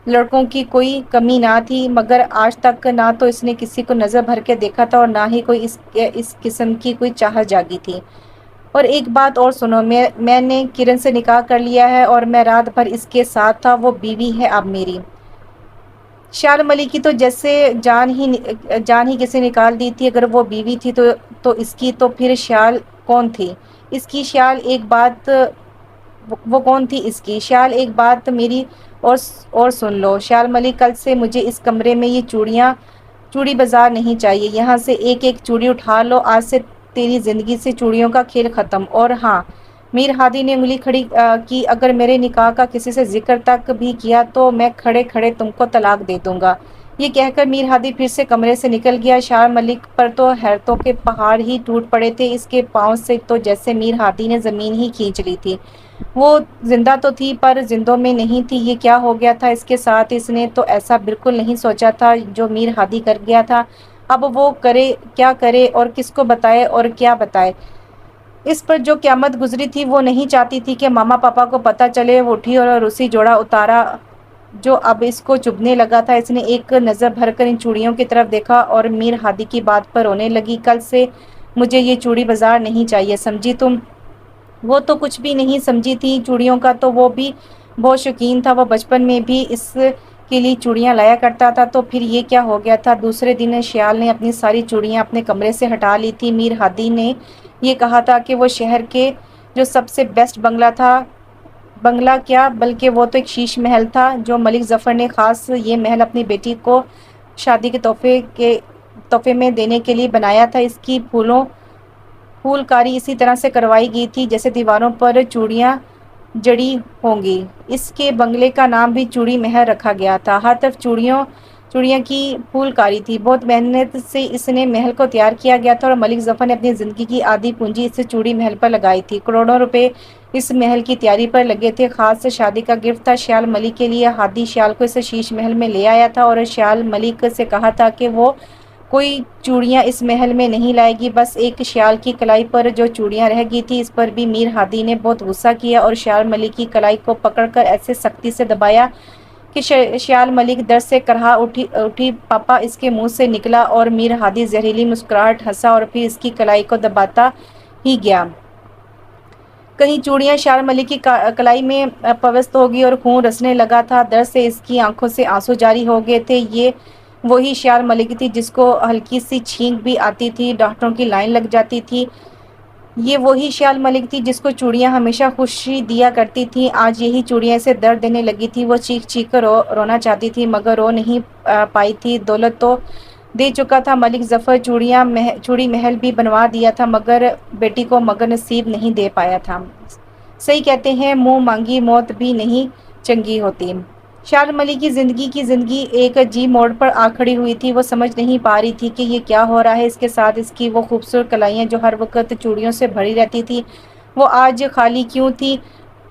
لڑکوں کی کوئی کمی نہ تھی، مگر آج تک نہ تو اس نے کسی کو نظر بھر کے دیکھا تھا اور نہ ہی کوئی اس قسم کی کوئی چاہت جاگی تھی۔ اور ایک بات اور سنو، میں نے کرن سے نکاح کر لیا ہے اور میں رات بھر اس کے ساتھ تھا، وہ بیوی ہے اب میری۔ شیال ملک کی تو جیسے جان ہی کسی نکال دی تھی۔ اگر وہ بیوی تھی تو اس کی، تو پھر شیال کون تھی اس کی؟ شیال ایک بات وہ کون تھی اس کی؟ شیال ایک بات میری اور سن لو شیال ملک، کل سے مجھے اس کمرے میں یہ چوڑی بازار نہیں چاہیے، یہاں سے ایک ایک چوڑی اٹھا لو، آج سے تیری زندگی سے چوڑیوں کا کھیل ختم۔ اور ہاں، میر ہادی نے انگلی کھڑی کی، اگر میرے نکاح کا کسی سے ذکر تک بھی کیا تو میں کھڑے کھڑے تم کو طلاق دے دوں گا۔ یہ کہہ کر میر ہادی پھر سے کمرے سے نکل گیا۔ شیال ملک پر تو حیرتوں کے پہاڑ ہی ٹوٹ پڑے تھے، اس کے پاؤں سے تو جیسے میر ہادی نے زمین ہی کھینچ لی تھی۔ وہ زندہ تو تھی پر زندوں میں نہیں تھی۔ یہ کیا ہو گیا تھا اس کے ساتھ؟ اس نے تو ایسا بالکل نہیں سوچا تھا جو میر ہادی کر گیا تھا۔ اب وہ کیا کرے اور کس کو بتائے اور کیا بتائے؟ اس پر جو قیامت گزری تھی وہ نہیں چاہتی تھی کہ ماما پاپا کو پتہ چلے۔ وہ اٹھی اور عروسی جوڑا اتارا جو اب اس کو چبھنے لگا تھا۔ اس نے ایک نظر بھر کر ان چوڑیوں کی طرف دیکھا اور میر ہادی کی بات پر رونے لگی۔ کل سے مجھے یہ چوڑی بازار نہیں چاہیے، سمجھی تم؟ وہ تو کچھ بھی نہیں سمجھی تھی چوڑیوں کا، تو وہ بھی بہت شوقین تھا، وہ بچپن میں بھی اس کے لیے چوڑیاں لایا کرتا تھا۔ تو پھر یہ کیا ہو گیا تھا؟ دوسرے دن شیال نے اپنی ساری چوڑیاں اپنے کمرے سے ہٹا لی تھی۔ میر ہادی نے یہ کہا تھا کہ وہ شہر کے جو سب سے بیسٹ بنگلہ تھا، بنگلہ کیا بلکہ وہ تو ایک شیش محل تھا جو ملک ظفر نے خاص یہ محل اپنی بیٹی کو شادی کے تحفے میں دینے کے لیے بنایا تھا۔ اس کی پھول کاری اسی طرح سے کروائی گئی تھی جیسے دیواروں پر چوڑیاں جڑی ہوں گی۔ اس کے بنگلے کا نام بھی چوڑی محل رکھا گیا تھا، ہر طرف چوڑیاں کی پھول کاری تھی۔ بہت محنت سے اس نے محل کو تیار کیا گیا تھا اور ملک ظفر نے اپنی زندگی کی آدھی پونجی اس چوڑی محل پر لگائی تھی۔ کروڑوں روپے اس محل کی تیاری پر لگے تھے، خاص شادی کا گفٹ تھا شیال ملک کے لیے۔ ہادی شیال کو اس شیش محل میں لے آیا تھا اور شیال ملک سے کہا تھا کہ وہ کوئی چوڑیاں اس محل میں نہیں لائے گی، بس ایک شیال کی کلائی پر جو چوڑیاں رہ گئی تھی۔ اس پر بھی میر ہادی نے بہت غصہ کیا اور شیال ملک کی کلائی کو پکڑ کر ایسے سختی سے دبایا کہ شیال ملک درد سے کرہا اٹھی، پاپا اس کے منہ سے نکلا اور میر ہادی زہریلی مسکراہٹ ہنسا اور پھر اس کی کلائی کو دباتا ہی گیا۔ کہیں چوڑیاں شال ملک کی کلائی میں پوست ہوگی اور خون رسنے لگا تھا۔ درد سے اس کی آنکھوں سے آنسو جاری ہو گئے تھے۔ یہ وہی شال ملک تھی جس کو ہلکی سی چھینک بھی آتی تھی، ڈاکٹروں کی لائن لگ جاتی تھی۔ یہ وہی شال ملک تھی جس کو چوڑیاں ہمیشہ خوشی دیا کرتی تھی۔ آج یہی چوڑیاں اسے درد دینے لگی تھی۔ وہ چیخ چیخ کر رونا چاہتی تھی مگر رو نہیں پائی تھی۔ دولت تو دے چکا تھا ملک ظفر، چوڑی محل بھی بنوا دیا تھا مگر بیٹی کو مگر نصیب نہیں دے پایا تھا۔ صحیح کہتے ہیں، منہ مانگی موت بھی نہیں چنگی ہوتی۔ شال ملک کی زندگی ایک عجیب موڑ پر آ کھڑی ہوئی تھی۔ وہ سمجھ نہیں پا رہی تھی کہ یہ کیا ہو رہا ہے اس کے ساتھ۔ اس کی وہ خوبصورت کلائیاں جو ہر وقت چوڑیوں سے بھری رہتی تھی، وہ آج خالی کیوں تھی؟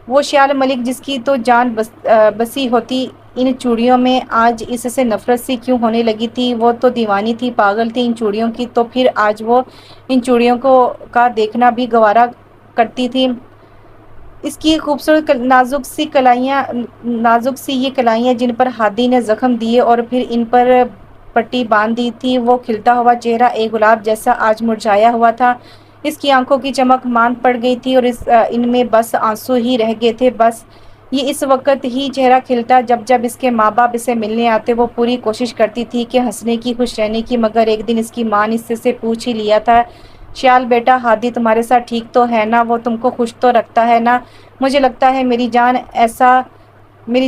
وہ شال ملک جس کی تو جان بسی ہوتی ان چوڑیوں میں، آج اس سے نفرت سی کیوں ہونے لگی تھی؟ وہ تو دیوانی تھی، پاگل تھی ان چوڑیوں کی، تو پھر آج وہ ان چوڑیوں کا دیکھنا بھی گوارا کرتی تھی۔ اس کی خوبصورت نازک سی یہ کلائیاں جن پر ہادی نے زخم دیے اور پھر ان پر پٹی باندھ دی تھی، وہ کھلتا ہوا چہرہ ایک گلاب جیسا آج مرجھایا ہوا تھا۔ اس کی آنکھوں کی چمک ماند پڑ گئی تھی اور ان میں بس آنسو ہی رہ گئے تھے۔ بس یہ اس وقت ہی چہرہ کھلتا جب اس کے ماں باپ اسے ملنے آتے۔ وہ پوری کوشش کرتی تھی کہ ہنسنے کی، خوش رہنے کی، مگر ایک دن اس کی ماں نے اس سے پوچھ ہی لیا تھا، شال بیٹا، ہادی تمہارے ساتھ ٹھیک تو ہے نا؟ وہ تم کو خوش تو رکھتا ہے نا؟ مجھے لگتا ہے میری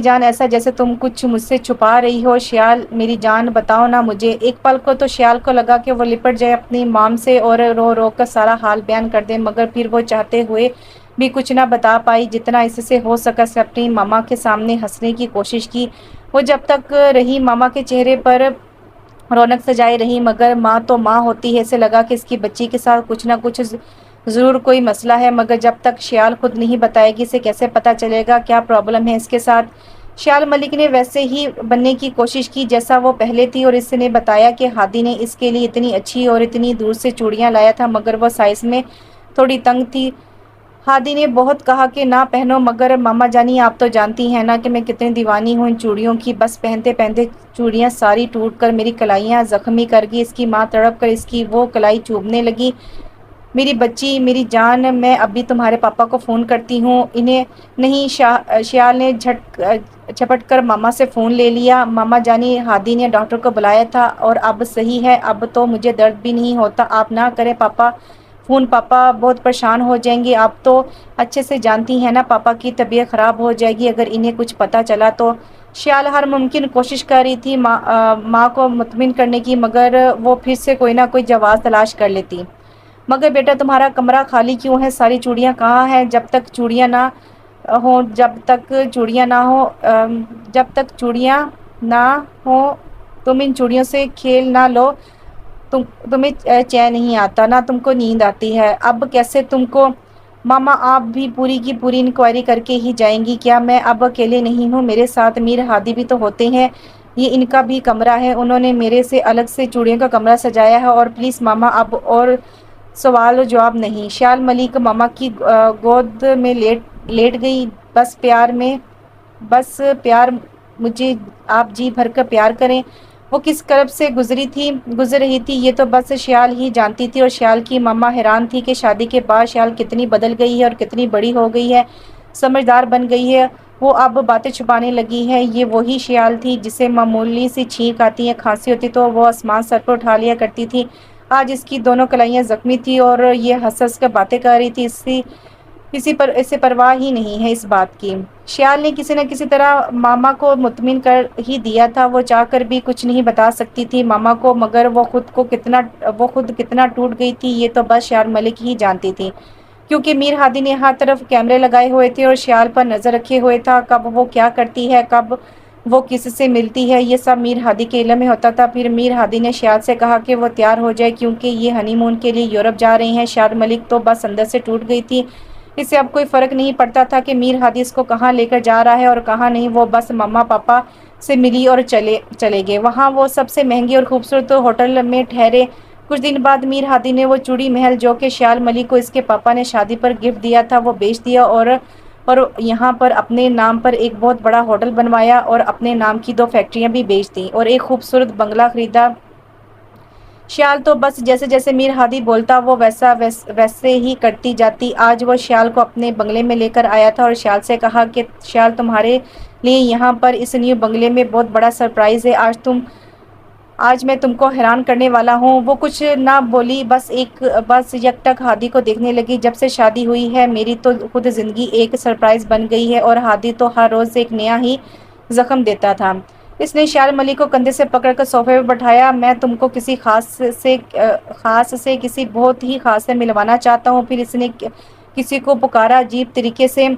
جان ایسا جیسے تم کچھ مجھ سے چھپا رہی ہو۔ شال میری جان بتاؤ نا مجھے۔ ایک پل کو تو شال کو لگا کہ وہ لپٹ جائے اپنی مام سے اور رو رو کر سارا حال بیان کر دے، مگر پھر وہ چاہتے ہوئے بھی کچھ نہ بتا پائی۔ جتنا اس سے ہو سکا اس نے اپنی ماما کے سامنے ہنسنے کی کوشش کی۔ وہ جب تک رہی ماما کے چہرے پر رونق سجائے رہی، مگر ماں تو ماں ہوتی ہے، اسے لگا کہ اس کی بچی کے ساتھ کچھ نہ کچھ ضرور کوئی مسئلہ ہے، مگر جب تک شال خود نہیں بتائے گی اسے کیسے پتا چلے گا کیا پرابلم ہے اس کے ساتھ؟ شال ملک نے ویسے ہی بننے کی کوشش کی جیسا وہ پہلے تھی اور اس نے بتایا کہ ہادی نے اس کے لیے اتنی اچھی اور اتنی دور سے چوڑیاں لایا تھا مگر وہ سائز میں تھوڑی تنگ تھی۔ ہادی نے بہت کہا کہ نہ پہنو، مگر ماما جانی آپ تو جانتی ہیں نا کہ میں کتنی دیوانی ہوں ان چوڑیوں کی۔ بس پہنتے پہنتے چوڑیاں ساری ٹوٹ کر میری کلائیاں زخمی کر گئی۔ اس کی ماں تڑپ کر اس کی وہ کلائی چوبنے لگی۔ میری بچی، میری جان، میں ابھی تمہارے پاپا کو فون کرتی ہوں۔ انہیں نہیں، شیال نے جھپٹ کر ماما سے فون لے لیا۔ ماما جانی، ہادی نے ڈاکٹر کو بلایا تھا اور اب صحیح ہے، اب تو مجھے درد بھی نہیں ہوتا۔ آپ نہ کریں پاپا فون، پاپا بہت پریشان ہو جائیں گے۔ آپ تو اچھے سے جانتی ہیں نا پاپا کی طبیعت خراب ہو جائے گی اگر انہیں کچھ پتا چلا تو۔ شیال ہر ممکن کوشش کر رہی تھی ماں کو مطمئن کرنے کی، مگر وہ پھر سے کوئی نہ کوئی جواز تلاش کر لیتی۔ مگر بیٹا تمہارا کمرہ خالی کیوں ہے؟ ساری چوڑیاں کہاں ہیں؟ جب تک چوڑیاں نہ ہوں تم ان چوڑیوں سے کھیل نہ لو، تمہیں چین نہیں آتا، نہ تم کو نیند آتی ہے۔ اب کیسے تم کو؟ ماما آپ بھی پوری کی پوری انکوائری کر کے ہی جائیں گی کیا؟ میں اب اکیلے نہیں ہوں، میرے ساتھ میر ہادی بھی تو ہوتے ہیں، یہ ان کا بھی کمرہ ہے، انہوں نے میرے سے الگ سے چوڑیوں کا کمرہ سجایا ہے۔ اور پلیز ماما اب اور سوال و جواب نہیں۔ شال ملک ماما کی گود میں لیٹ گئی۔ بس پیار مجھے آپ جی بھر کر پیار کریں۔ وہ کس کرب سے گزر رہی تھی یہ تو بس شیال ہی جانتی تھی، اور شیال کی ماما حیران تھی کہ شادی کے بعد شیال کتنی بدل گئی ہے اور کتنی بڑی ہو گئی ہے، سمجھدار بن گئی ہے۔ وہ اب باتیں چھپانے لگی ہے۔ یہ وہی شیال تھی جسے معمولی سی چھینک آتی یا کھانسی ہوتی تو وہ آسمان سر پر اٹھا لیا کرتی تھی۔ آج اس کی دونوں کلائیاں زخمی تھی اور یہ ہنس ہنس کر باتیں کر رہی تھی، اسے پرواہ ہی نہیں ہے اس بات کی۔ شیال نے کسی نہ کسی طرح ماما کو مطمئن کر ہی دیا تھا۔ وہ چاہ کر بھی کچھ نہیں بتا سکتی تھی ماما کو، مگر وہ خود کتنا ٹوٹ گئی تھی یہ تو بس شال ملک ہی جانتی تھی، کیونکہ میر ہادی نے ہر طرف کیمرے لگائے ہوئے تھے اور شیال پر نظر رکھے ہوئے تھا، کب وہ کیا کرتی ہے، کب وہ کس سے ملتی ہے، یہ سب میر ہادی کے علم میں ہوتا تھا۔ پھر میر ہادی نے شیال سے کہا کہ وہ تیار ہو جائے کیونکہ یہ ہنی مون کے لیے یورپ جا رہے ہیں۔ شال ملک تو بس اندر سے ٹوٹ گئی تھی، اسے اب کوئی فرق نہیں پڑتا تھا کہ میر ہادی اس کو کہاں لے کر جا رہا ہے اور کہاں نہیں۔ وہ بس ماما پاپا سے ملی اور چلے گئے۔ وہاں وہ سب سے مہنگے اور خوبصورت ہوٹل میں ٹھہرے۔ کچھ دن بعد میر ہادی نے وہ چوڑی محل جو کہ شیال ملک کو اس کے پاپا نے شادی پر گفٹ دیا تھا وہ بیچ دیا اور یہاں پر اپنے نام پر ایک بہت بڑا ہوٹل بنوایا اور اپنے نام کی 2 فیکٹریاں بھی بیچ دیں اور ایک خوبصورت بنگلہ خریدا۔ شیال تو بس جیسے جیسے میر ہادی بولتا وہ ویسے ہی کرتی جاتی۔ آج وہ شیال کو اپنے بنگلے میں لے کر آیا تھا اور شیال سے کہا کہ شیال تمہارے لیے یہاں پر اس نیو بنگلے میں بہت بڑا سرپرائز ہے، آج میں تم کو حیران کرنے والا ہوں۔ وہ کچھ نہ بولی، بس یک ٹک ہادی کو دیکھنے لگی۔ جب سے شادی ہوئی ہے میری تو خود زندگی ایک سرپرائز بن گئی ہے اور ہادی تو ہر روز ایک نیا ہی زخم دیتا تھا۔ اس نے شیال ملک کو کندھے سے پکڑ کر صوفے پر بٹھایا۔ میں تم کو کسی خاص سے کسی بہت ہی خاص سے ملوانا چاہتا ہوں۔ پھر اس نے کسی کو پکارا عجیب طریقے سے،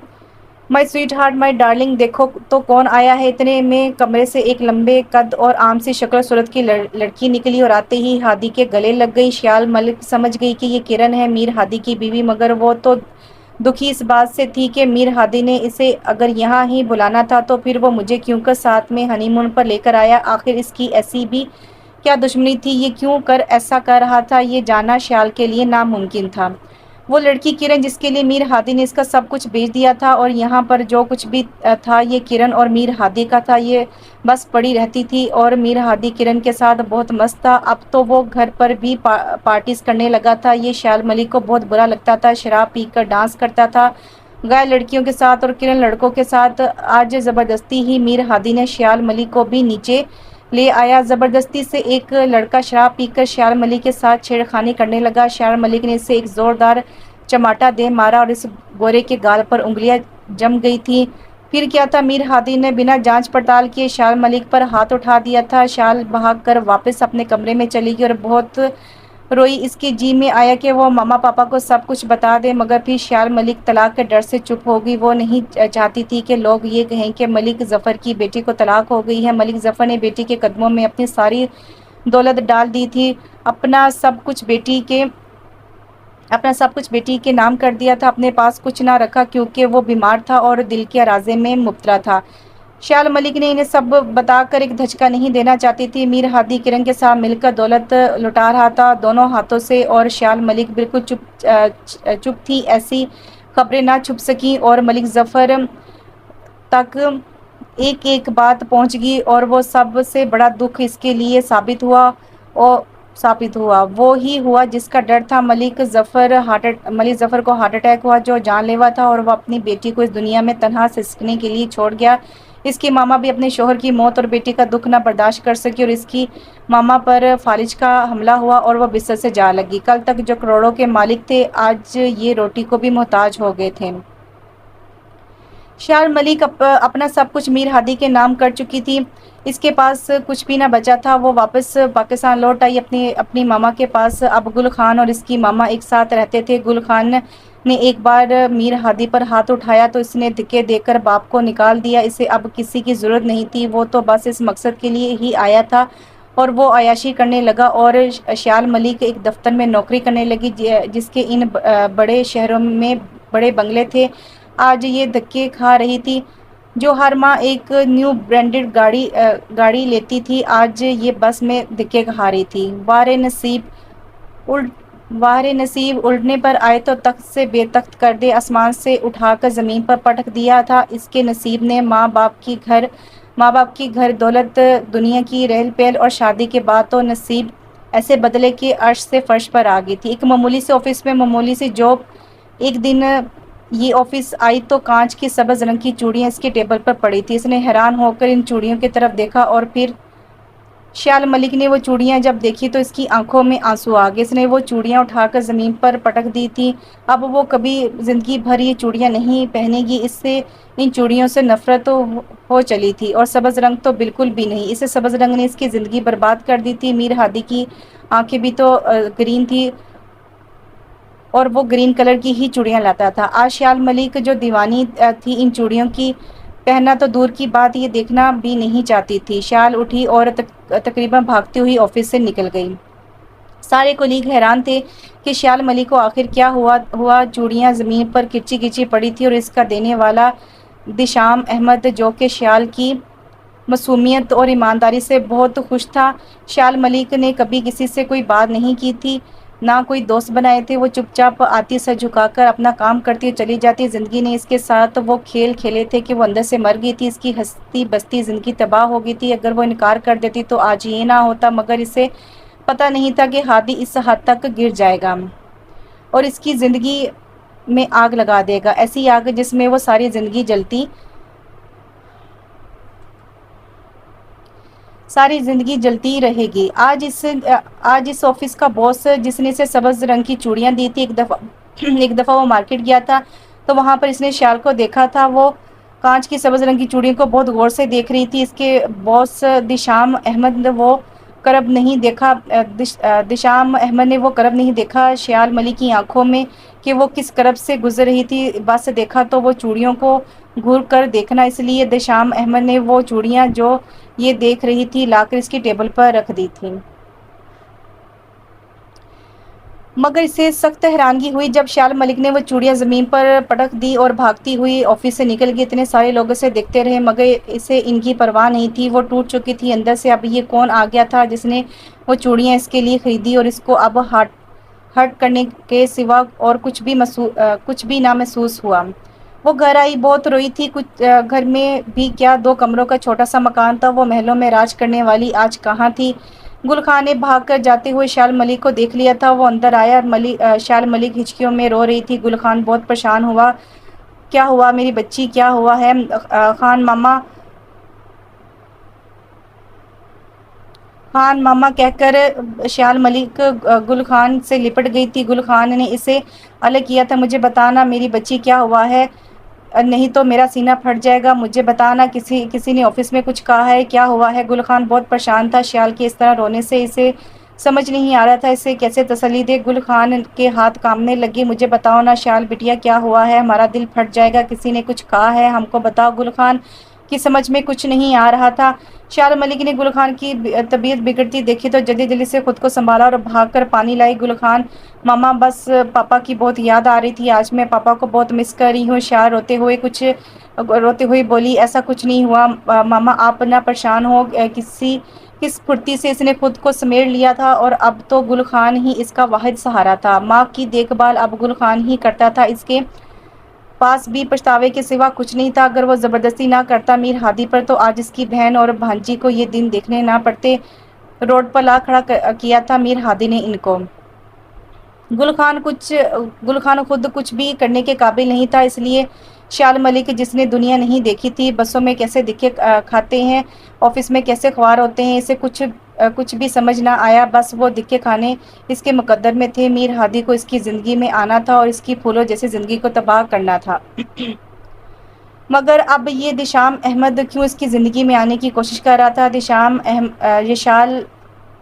مائی سویٹ ہارٹ، مائی ڈارلنگ، دیکھو تو کون آیا ہے۔ اتنے میں کمرے سے ایک لمبے قد اور عام سی شکل و صورت کی لڑکی نکلی اور آتے ہی ہادی کے گلے لگ گئی۔ شیال ملک سمجھ گئی کہ یہ کرن ہے، میر ہادی کی بیوی، مگر وہ تو دکھی اس بات سے تھی کہ میر ہادی نے اسے اگر یہاں ہی بلانا تھا تو پھر وہ مجھے کیوں کر ساتھ میں ہنی مون پر لے کر آیا؟ آخر اس کی ایسی بھی کیا دشمنی تھی؟ یہ کیوں کر ایسا کر رہا تھا؟ یہ جاننا شیال کے لیے ناممکن تھا۔ وہ لڑکی کرن جس کے لیے میر ہادی نے اس کا سب کچھ بیچ دیا تھا، اور یہاں پر جو کچھ بھی تھا یہ کرن اور میر ہادی کا تھا۔ یہ بس پڑی رہتی تھی اور میر ہادی کرن کے ساتھ بہت مست تھا۔ اب تو وہ گھر پر بھی پارٹیز کرنے لگا تھا۔ یہ شیال ملک کو بہت برا لگتا تھا۔ شراب پی کر ڈانس کرتا تھا، گائے لڑکیوں کے ساتھ اور کرن لڑکوں کے ساتھ۔ آج زبردستی ہی میر ہادی نے شیال ملک کو بھی نیچے لے آیا۔ زبردستی سے ایک لڑکا شراب پی کر شیال ملک کے ساتھ چھیڑخانی کرنے لگا۔ شیال ملک نے اسے ایک زوردار چماٹا دے مارا اور اس گورے کے گال پر انگلیاں جم گئی تھی۔ پھر کیا تھا، میر ہادی نے بنا جانچ پڑتال کیے شیال ملک پر ہاتھ اٹھا دیا تھا۔ شیال بھاگ کر واپس اپنے کمرے میں چلی گئی اور بہت روئی۔ اس کے جی میں آیا کہ وہ ماما پاپا کو سب کچھ بتا دے، مگر پھر شیال ملک طلاق کے ڈر سے چپ ہو گئی۔ وہ نہیں چاہتی تھی کہ لوگ یہ کہیں کہ ملک ظفر کی بیٹی کو طلاق ہو گئی ہے۔ ملک ظفر نے بیٹی کے قدموں میں اپنی ساری دولت ڈال دی تھی، اپنا سب کچھ بیٹی کے نام کر دیا تھا، اپنے پاس کچھ نہ رکھا کیونکہ وہ بیمار تھا اور دل کے عارضے میں مبتلا تھا۔ شیال ملک نے انہیں سب بتا کر ایک دھچکا نہیں دینا چاہتی تھی۔ میر ہادی کرن کے ساتھ مل کر دولت لٹا رہا تھا دونوں ہاتھوں سے، اور شیال ملک بالکل چپ تھی۔ ایسی خبریں نہ چھپ سکیں اور ملک ظفر تک ایک ایک بات پہنچ گئی، اور وہ سب سے بڑا دکھ اس کے لیے ثابت ہوا وہ ہی ہوا جس کا ڈر تھا۔ ملک ظفر کو ہارٹ اٹیک ہوا جو جان لیوا تھا، اور وہ اپنی بیٹی کو اس دنیا میں تنہا سسکنے کے لیے چھوڑ گیا۔ اس کی ماما بھی اپنے شوہر کی موت اور بیٹی کا دکھ نہ برداشت کر سکی، اور اس کی ماما پر فالج کا حملہ ہوا اور وہ بستر سے جا لگی۔ کل تک جو کروڑوں کے مالک تھے آج یہ روٹی کو بھی محتاج ہو گئے تھے۔ شیال ملک اپنا سب کچھ میر ہادی کے نام کر چکی تھی، اس کے پاس کچھ بھی نہ بچا تھا۔ وہ واپس پاکستان لوٹ آئی اپنی ماما کے پاس۔ اب گل خان اور اس کی ماما ایک ساتھ رہتے تھے۔ گل خان نے ایک بار میر ہادی پر ہاتھ اٹھایا تو اس نے دھکے دے کر باپ کو نکال دیا۔ اسے اب کسی کی ضرورت نہیں تھی، وہ تو بس اس مقصد کے لیے ہی آیا تھا، اور وہ عیاشی کرنے لگا۔ اور شیال ملک ایک دفتر میں نوکری کرنے لگی جس کے ان بڑے شہروں میں بڑے بنگلے تھے۔ آج یہ دھکے کھا رہی تھی۔ جو ہر ماہ ایک نیو برانڈڈ گاڑی لیتی تھی آج یہ بس میں دھکے کھا رہی تھی۔ واہ نصیب الٹنے پر آئے تو تخت سے بے تخت کر دے۔ آسمان سے اٹھا کر زمین پر پٹک دیا تھا اس کے نصیب نے۔ ماں باپ کی گھر دولت، دنیا کی رہل پہل اور شادی کے بعد تو نصیب ایسے بدلے کہ عرش سے فرش پر آ گئی تھی۔ ایک معمولی سے آفس میں معمولی سی جاب۔ ایک دن یہ آفس آئی تو کانچ کی سبز رنگ کی چوڑیاں اس کے ٹیبل پر پڑی تھی۔ اس نے حیران ہو کر ان چوڑیوں کی طرف دیکھا اور پھر شیال ملک نے وہ چوڑیاں جب دیکھی تو اس کی آنکھوں میں آنسو آ گئے۔ اس نے وہ چوڑیاں اٹھا کر زمین پر پٹک دی تھی۔ اب وہ کبھی زندگی بھر یہ چوڑیاں نہیں پہنے گی۔ اس سے ان چوڑیوں سے نفرت ہو چلی تھی، اور سبز رنگ تو بالکل بھی نہیں۔ اسے سبز رنگ نے اس کی زندگی برباد کر دی تھی۔ میر ہادی کی آنکھیں بھی تو گرین تھی اور وہ گرین کلر کی ہی چوڑیاں لاتا تھا۔ آج شیال ملک جو دیوانی تھی ان چوڑیوں کی پہننا تو دور کی بات یہ دیکھنا بھی نہیں چاہتی تھی۔ شیال اٹھی اور تقریباً بھاگتی ہوئی آفس سے نکل گئی۔ سارے کولیگ حیران تھے کہ شیال ملک کو آخر کیا ہوا۔ چوڑیاں زمین پر کرچی پڑی تھی اور اس کا دینے والا دشام احمد جو کہ شیال کی معصومیت اور ایمانداری سے بہت خوش تھا۔ شیال ملک نے کبھی کسی سے کوئی بات نہیں کی تھی، نہ کوئی دوست بنائے تھے۔ وہ چپ چاپ آتی، سر جھکا کر اپنا کام کرتی اور چلی جاتی۔ زندگی نے اس کے ساتھ وہ کھیل کھیلے تھے کہ وہ اندر سے مر گئی تھی۔ اس کی ہستی بستی زندگی تباہ ہو گئی تھی۔ اگر وہ انکار کر دیتی تو آج یہ نہ ہوتا، مگر اسے پتہ نہیں تھا کہ ہادی اس حد تک گر جائے گا اور اس کی زندگی میں آگ لگا دے گا، ایسی آگ جس میں وہ ساری زندگی جلتی رہے گی۔ آج اس آفس کا باس جس نے اسے سبز رنگ کی چوڑیاں دی تھی، ایک دفعہ وہ مارکیٹ گیا تھا تو وہاں پر اس نے شیال کو دیکھا تھا۔ وہ کانچ کی سبز رنگ کی چوڑیوں کو بہت غور سے دیکھ رہی تھی۔ اس کے باس دشام احمد نے وہ کرب نہیں دیکھا شیال ملک کی آنکھوں میں کہ وہ کس کرب سے گزر رہی تھی۔ بس دیکھا تو وہ چوڑیوں کو گھور کر دیکھنا، اس لیے دشام احمد نے وہ چوڑیاں جو یہ دیکھ رہی تھی لا کر اس کی ٹیبل پر رکھ دی تھی۔ مگر اسے سخت حیرانگی ہوئی جب شیال ملک نے وہ چوڑیاں زمین پر پٹک دی اور بھاگتی ہوئی آفس سے نکل گئی۔ اتنے سارے لوگ اسے دیکھتے رہے مگر اسے ان کی پرواہ نہیں تھی۔ وہ ٹوٹ چکی تھی اندر سے۔ اب یہ کون آ گیا تھا جس نے وہ چوڑیاں اس کے لیے خریدی اور اس کو اب ہرٹ کرنے کے سوا اور کچھ بھی نہ محسوس ہوا۔ وہ گھر آئی، بہت روئی تھی۔ گھر میں بھی کیا، 2 کمروں کا چھوٹا سا مکان تھا۔ وہ محلوں میں راج کرنے والی آج کہاں تھی؟ گل خان نے بھاگ کر جاتے ہوئے شیال ملک کو دیکھ لیا تھا۔ وہ اندر آیا، شیال ملک ہچکیوں میں رو رہی تھی۔ گل خان بہت پریشان ہوا۔ کیا ہوا میری بچی، کیا ہوا ہے؟ خان ماما کہہ کر شیال ملک گل خان سے لپٹ گئی تھی۔ گل خان نے اسے الگ کیا تھا۔ مجھے بتانا میری بچی، کیا ہوا ہے، نہیں تو میرا سینہ پھٹ جائے گا۔ مجھے بتانا، کسی نے آفس میں کچھ کہا ہے، کیا ہوا ہے؟ گل خان بہت پریشان تھا شیال کے اس طرح رونے سے۔ اسے سمجھ نہیں آ رہا تھا اسے کیسے تسلی دے۔ گل خان کے ہاتھ کانپنے لگے۔ مجھے بتاؤ نا شیال بٹیا، کیا ہوا ہے؟ ہمارا دل پھٹ جائے گا، کسی نے کچھ کہا ہے، ہم کو بتاؤ۔ گل خان کی سمجھ میں کچھ نہیں آ رہا تھا۔ شیال ملک نے گل خان کی طبیعت بگڑتی دیکھی تو جلدی جلدی سے خود کو سنبھالا اور بھاگ کر پانی لائی۔ گل خان ماما، بس پاپا کی بہت یاد آ رہی تھی آج، میں پاپا کو بہت مس کر رہی ہوں۔ شیال روتے ہوئے بولی، ایسا کچھ نہیں ہوا ماما، آپ نہ پریشان ہو۔ کس پھرتی سے اس نے خود کو سمیٹ لیا تھا اور اب تو گل خان ہی اس کا واحد سہارا تھا۔ ماں کی دیکھ بھال اب گل خان ہی کرتا تھا۔ اس کے پاس بھی پچھتاوے کے سوا کچھ نہیں تھا۔ اگر وہ زبردستی نہ کرتا میر ہادی پر تو آج اس کی بہن اور بھانجی کو یہ دن دیکھنے نہ پڑتے۔ روڈ پر لا کھڑا کیا تھا میر ہادی نے ان کو۔ گل خان خود کچھ بھی کرنے کے قابل نہیں تھا، اس لیے شیال ملک جس نے دنیا نہیں دیکھی تھی، بسوں میں کیسے دھکے کھاتے ہیں، آفس میں کیسے خوار ہوتے ہیں، اسے کچھ بھی سمجھ نہ آیا۔ بس وہ دھکے کھانے اس کے مقدر میں تھے۔ میر ہادی کو اس کی زندگی میں آنا تھا اور اس کی پھولوں جیسی زندگی کو تباہ کرنا تھا۔ مگر اب یہ دشام احمد کیوں اس کی زندگی میں آنے کی کوشش کر رہا تھا؟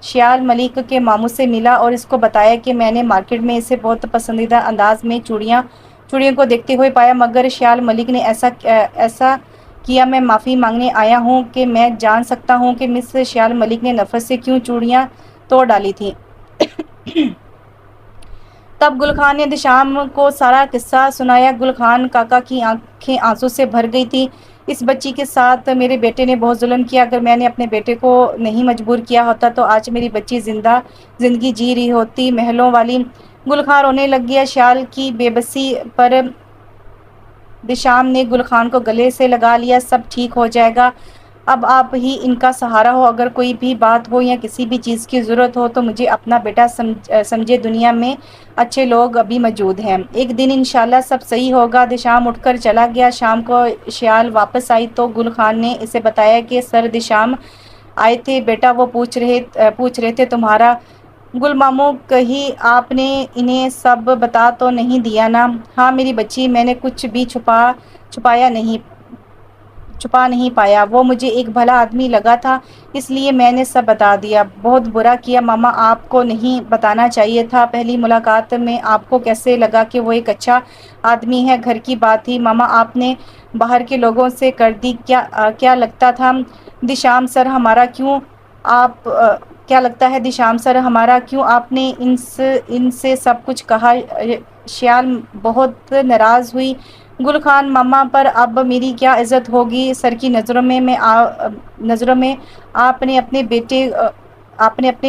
شیال ملک کے ماموں سے ملا اور اس کو بتایا کہ میں نے مارکیٹ میں اسے بہت پسندیدہ انداز میں چوڑیوں کو دیکھتے ہوئے پایا۔ مگر شیال ملک نے ایسا کیا، میں معافی مانگنے آیا ہوں کہ میں جان سکتا ہوں کہ مس شیال ملک نے نفرت سے کیوں چوڑیاں توڑ ڈالی تھیں۔ تب گل خان نے دشام کو سارا قصہ سنایا۔ گل خان کاکا کی آنکھیں آنسو سے بھر گئی تھی۔ اس بچی کے ساتھ میرے بیٹے نے بہت ظلم کیا۔ اگر میں نے اپنے بیٹے کو نہیں مجبور کیا ہوتا تو آج میری بچی زندگی جی رہی ہوتی محلوں والی۔ گل خان رونے لگ گیا۔ شیال کی بے بسی پر دشام نے گل خان کو گلے سے لگا لیا۔ سب ٹھیک ہو جائے گا، اب آپ ہی ان کا سہارا ہو۔ اگر کوئی بھی بات ہو یا کسی بھی چیز کی ضرورت ہو تو مجھے اپنا بیٹا سمجھے، دنیا میں اچھے لوگ ابھی موجود ہیں، ایک دن انشاءاللہ سب صحیح ہوگا۔ دشام اٹھ کر چلا گیا۔ شام کو شیال واپس آئی تو گل خان نے اسے بتایا کہ سر دشام آئے تھے بیٹا، وہ پوچھ رہے تھے تمہارا۔ گل ماموں، کہیں آپ نے انہیں سب بتا تو نہیں دیا نا؟ ہاں میری بچی، میں نے کچھ بھی چھپا نہیں پایا۔ وہ مجھے ایک بھلا آدمی لگا تھا، اس لیے میں نے سب بتا دیا۔ بہت برا کیا ماما، آپ کو نہیں بتانا چاہیے تھا۔ پہلی ملاقات میں آپ کو کیسے لگا کہ وہ ایک اچھا آدمی ہے؟ گھر کی بات تھی ماما، آپ نے باہر کے لوگوں سے کر دی۔ کیا لگتا ہے دشام سر ہمارا کیوں آپ نے ان سے سب کچھ کہا؟ شیال بہت ناراض ہوئی۔ گل خان ماما، پر اب میری کیا عزت ہوگی سر کی نظروں میں؟ آپ نے اپنے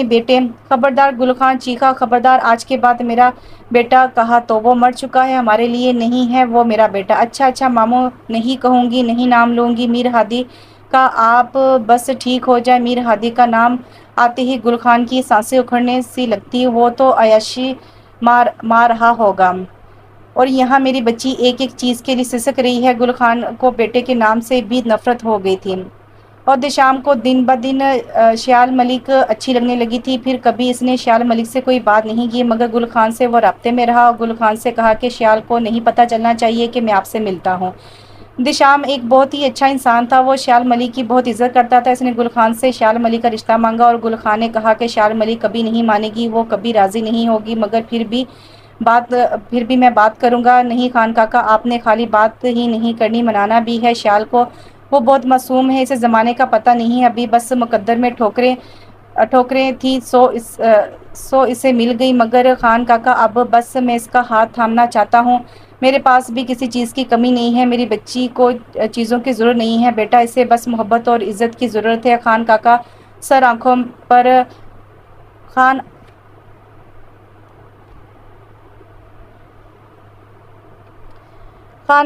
بیٹے خبردار! گل خان چیخا، خبردار! آج کے بعد میرا بیٹا کہا تو وہ مر چکا ہے، ہمارے لیے نہیں ہے وہ میرا بیٹا۔ اچھا ماموں، نہیں کہوں گی، نہیں نام لوں گی۔ میر ہادی کا آپ بس ٹھیک ہو جائے۔ میر ہادی کا نام آتے ہی گل خان کی سانسیں اکھڑنے سی لگتی، وہ تو عیاشی مار رہا ہوگا، اور یہاں میری بچی ایک ایک چیز کے لیے سسک رہی ہے۔ گل خان کو بیٹے کے نام سے بھی نفرت ہو گئی تھی، اور دشام کو دن بدن شیال ملک اچھی لگنے لگی تھی۔ پھر کبھی اس نے شیال ملک سے کوئی بات نہیں کی، مگر گل خان سے وہ رابطے میں رہا، اور گل خان سے کہا کہ شیال کو نہیں پتہ چلنا چاہیے کہ میں آپ سے ملتا ہوں۔ دشام ایک بہت ہی اچھا انسان تھا، وہ شیال ملک کی بہت عزت کرتا تھا۔ اس نے گل خان سے شیال ملک کا رشتہ مانگا، اور گل خان نے کہا کہ شیال ملک کبھی نہیں مانے گی، وہ کبھی راضی نہیں ہوگی، مگر پھر بھی میں بات کروں گا۔ نہیں خان کاکا، آپ نے خالی بات ہی نہیں کرنی، منانا بھی ہے شیال کو، وہ بہت معصوم ہے، اسے زمانے کا پتہ نہیں، ابھی بس مقدر میں ٹھوکریں تھی سو اسے مل گئی۔ مگر خان کاکا، اب بس میں اس کا ہاتھ تھامنا چاہتا ہوں، میرے پاس بھی کسی چیز کی کمی نہیں ہے، میری بچی کو چیزوں کی ضرورت نہیں ہے بیٹا، اسے بس محبت اور عزت کی ضرورت ہے۔ خان کاکا سر آنکھوں پر خان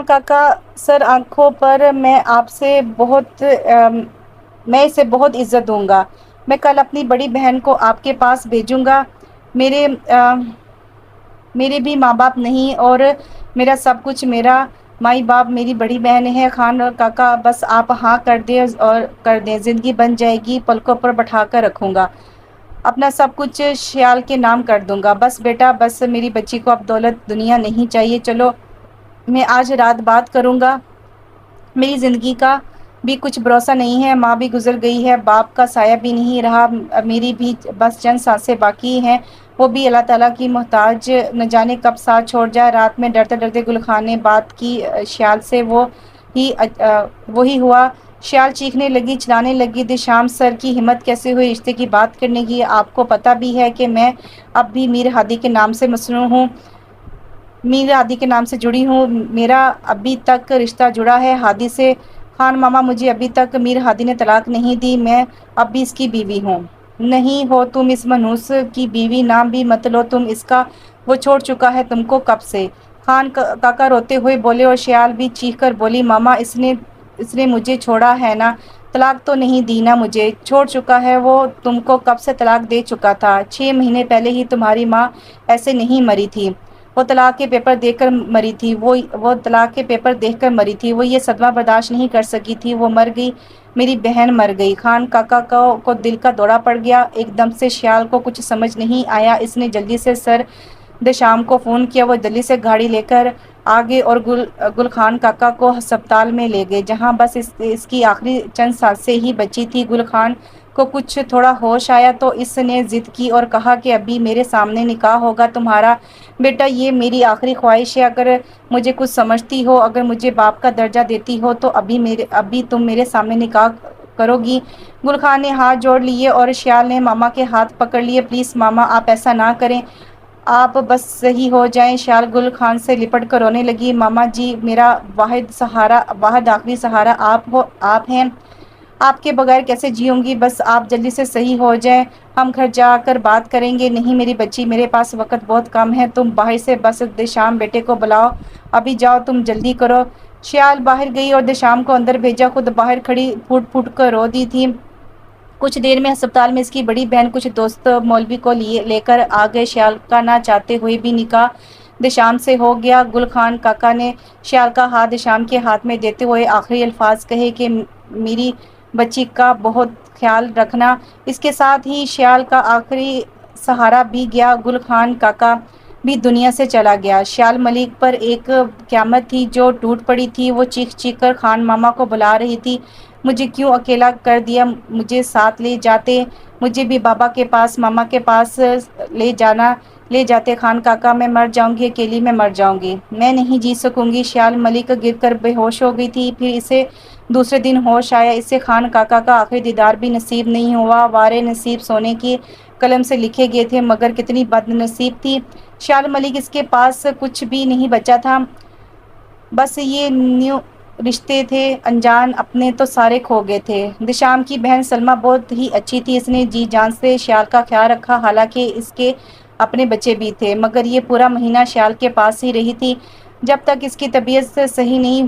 کاکا سر آنکھوں پر میں اسے بہت عزت دوں گا، میں کل اپنی بڑی بہن کو آپ کے پاس بھیجوں گا۔ میرے بھی ماں باپ نہیں، اور میرا سب کچھ میرا مائی باپ میری بڑی بہن ہے۔ خان کاکا بس آپ ہاں کر دیں، زندگی بن جائے گی، پلکوں پر بٹھا کر رکھوں گا، اپنا سب کچھ شیال کے نام کر دوں گا۔ بس بیٹا، بس میری بچی کو اب دولت دنیا نہیں چاہیے، چلو میں آج رات بات کروں گا، میری زندگی کا بھی کچھ بھروسہ نہیں ہے، ماں بھی گزر گئی ہے، باپ کا سایہ بھی نہیں رہا، میری بھی بس چند سانسیں باقی ہیں، وہ بھی اللہ تعالیٰ کی محتاج، نہ جانے کب ساتھ چھوڑ جائے۔ رات میں ڈرتے ڈرتے گل خان نے بات کی شیال سے، وہی ہوا، شیال چیخنے لگی، چلانے لگی، دشام سر کی ہمت کیسے ہوئی رشتے کی بات کرنے کی؟ آپ کو پتہ بھی ہے کہ میں اب بھی میر ہادی کے نام سے مصنوع ہوں، میر ہادی کے نام سے جڑی ہوں، میرا ابھی تک رشتہ جڑا ہے ہادی سے۔ خان ماما، مجھے ابھی تک میر ہادی نے طلاق نہیں دی، میں اب بھی اس کی بیوی ہوں۔ نہیں ہو تم اس منحوس کی بیوی، نام بھی مت لو تم اس کا، وہ چھوڑ چکا ہے تم کو کب سے۔ خان کاکا روتے ہوئے بولے، اور شیال بھی چیخ کر بولی، ماما اس نے مجھے چھوڑا ہے نا، طلاق تو نہیں دی نا مجھے، چھوڑ چکا ہے، وہ تم کو کب سے طلاق دے چکا تھا، 6 مہینے پہلے ہی تمہاری ماں ایسے نہیں مری تھی، وہ طلاق کے پیپر دیکھ کر مری تھی، وہ طلاق کے پیپر دیکھ کر مری تھی، وہ یہ صدمہ برداشت نہیں کر سکی تھی، وہ مر گئی، میری بہن مر گئی۔ خان کاکا کو دل کا دورہ پڑ گیا، ایک دم سے شیال کو کچھ سمجھ نہیں آیا، اس نے جلدی سے سر دشام کو فون کیا، وہ جلدی سے گاڑی لے کر آگے اور گل خان کاکا کو ہسپتال میں لے گئے، جہاں بس اس کی آخری چند سانسیں ہی بچی تھی۔ گل خان کو کچھ تھوڑا ہوش آیا تو اس نے ضد کی اور کہا کہ ابھی میرے سامنے نکاح ہوگا تمہارا بیٹا، یہ میری آخری خواہش ہے، اگر مجھے کچھ سمجھتی ہو، اگر مجھے باپ کا درجہ دیتی ہو تو ابھی تم میرے سامنے نکاح کرو گی۔ گل خان نے ہاتھ جوڑ لیے اور شیال نے ماما کے ہاتھ پکڑ لیے، پلیز ماما آپ ایسا نہ کریں، آپ بس صحیح ہو جائیں۔ شیال گل خان سے لپٹ کر رونے لگی، ماما جی میرا واحد آخری سہارا آپ ہیں، آپ کے بغیر کیسے جیوں گی، بس آپ جلدی سے صحیح ہو جائیں، ہم گھر جا کر بات کریں گے۔ نہیں میری بچی، میرے پاس وقت بہت کم ہے، تم باہر سے بس دشام بیٹے کو بلاؤ، ابھی جاؤ تم جلدی کرو۔ شیال باہر گئی اور دشام کو اندر بھیجا، خود باہر کھڑی پھوٹ پھوٹ کر رو دی تھی۔ کچھ دیر میں ہسپتال میں اس کی بڑی بہن کچھ دوست مولوی کو لے کر آ گئے، شیال کا نہ چاہتے ہوئے بھی نکاح دشام سے ہو گیا۔ گل خان کاکا نے شیال کا ہاتھ دشام کے ہاتھ میں دیتے ہوئے آخری الفاظ کہے کہ میری بچی کا بہت خیال رکھنا، اس کے ساتھ ہی شیال کا آخری سہارا بھی گیا، گل خان کاکا بھی دنیا سے چلا گیا۔ شیال ملک پر ایک قیامت تھی جو ٹوٹ پڑی تھی، وہ چیخ چیخ کر خان ماما کو بلا رہی تھی، مجھے کیوں اکیلا کر دیا، مجھے ساتھ لے جاتے، مجھے بھی بابا کے پاس ماما کے پاس لے جاتے، خان کاکا میں مر جاؤں گی، اکیلی میں مر جاؤں گی، میں نہیں جی سکوں گی۔ شیال ملک گر کر بے ہوش ہو گئی تھی، پھر اسے دوسرے دن ہوش آیا، اسے خان کاکا کا آخری دیدار بھی نصیب نہیں ہوا، وارے نصیب سونے کی قلم سے لکھے گئے تھے، مگر کتنی بد نصیب تھی شیال ملک، اس کے پاس کچھ بھی نہیں بچا تھا، بس یہ نیو رشتے تھے، انجان اپنے تو سارے کھو گئے تھے۔ دشام کی بہن سلمہ بہت ہی اچھی تھی، اس نے جی جان سے شیال کا خیال رکھا، حالانکہ اس کے اپنے بچے بھی تھے، مگر یہ پورا مہینہ شیال کے پاس ہی رہی تھی، جب تک اس کی طبیعت صحیح نہیں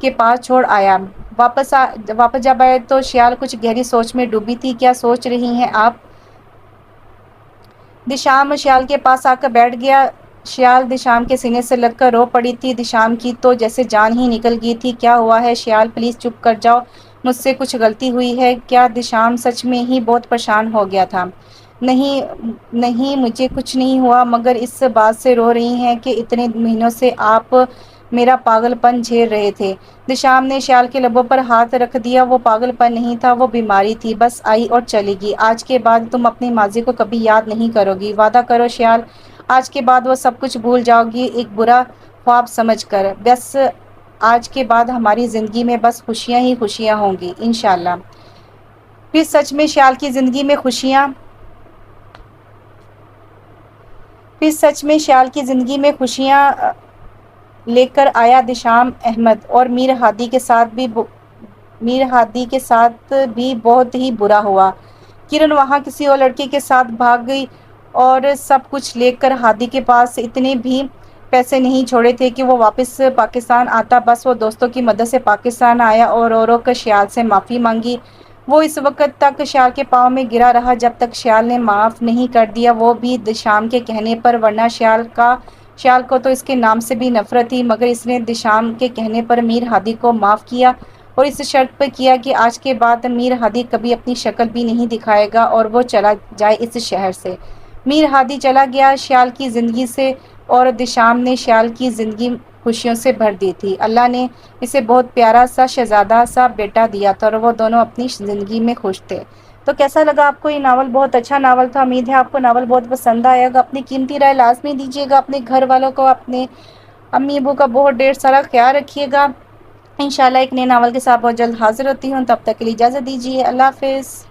کے پاس چھوڑ آیا۔ واپس جب آئے تو شیال کچھ گہری سوچ میں ڈوبی تھی۔ کیا سوچ رہی ہیں آپ؟ دشام شیال کے پاس آ کر بیٹھ گیا۔ شیال دشام کے سینے سے لگ کر رو پڑی تھی۔ دشام کی تو جیسے جان ہی نکل گئی تھی۔ کیا ہوا ہے شیال؟ پلیز چپ کر جاؤ، مجھ سے کچھ غلطی ہوئی ہے کیا؟ دشام سچ میں ہی بہت پریشان ہو گیا تھا۔ نہیں مجھے کچھ نہیں ہوا، مگر اس بات سے رو رہی ہیں کہ اتنے مہینوں سے آپ میرا پاگل پن جھیل رہے تھے۔ دشام نے شیال کے لبوں پر ہاتھ رکھ دیا۔ وہ پاگل پن نہیں تھا، وہ بیماری تھی، بس آئی اور چلی گئی۔ آج کے بعد تم اپنی ماضی کو کبھی یاد نہیں کرو گی، وعدہ کرو شیال۔ آج کے بعد وہ سب کچھ بھول جاؤ گی، ایک برا خواب سمجھ کر۔ بس آج کے بعد ہماری زندگی میں بس خوشیاں ہی خوشیاں ہوں گی انشاءاللہ۔ پھر سچ میں شیال کی زندگی میں خوشیاں لے کر آیا۔ دشام احمد اور میر ہادی کے ساتھ بھی بہت ہی برا ہوا۔ کرن وہاں کسی اور لڑکے کے ساتھ بھاگ گئی اور سب کچھ لے کر ہادی کے پاس اتنے بھی پیسے نہیں چھوڑے تھے کہ وہ واپس پاکستان آتا۔ بس وہ دوستوں کی مدد سے پاکستان آیا اور رو رو کر شیال سے معافی مانگی۔ وہ اس وقت تک شیال کے پاؤں میں گرا رہا جب تک شیال نے معاف نہیں کر دیا، وہ بھی دشام کے کہنے پر، ورنہ شیال کو تو اس کے نام سے بھی نفرت تھی، مگر اس نے دشام کے کہنے پر میر ہادی کو معاف کیا اور اس شرط پر کیا کہ آج کے بعد میر ہادی کبھی اپنی شکل بھی نہیں دکھائے گا اور وہ چلا جائے اس شہر سے۔ میر ہادی چلا گیا شیال کی زندگی سے اور دشام نے شیال کی زندگی خوشیوں سے بھر دی تھی۔ اللہ نے اسے بہت پیارا سا شہزادہ سا بیٹا دیا تھا اور وہ دونوں اپنی زندگی میں خوش تھے۔ تو کیسا لگا آپ کو یہ ناول؟ بہت اچھا ناول تھا، امید ہے آپ کو ناول بہت پسند آئے گا۔ اپنی قیمتی رائے لازمی دیجیے گا، اپنے گھر والوں کو، اپنے امی ابو کا بہت ڈھیر سارا خیال رکھیے گا۔ انشاءاللہ ایک نئے ناول کے ساتھ بہت جلد حاضر ہوتی ہوں، تب تک کے لیے اجازت دیجیے، اللہ حافظ۔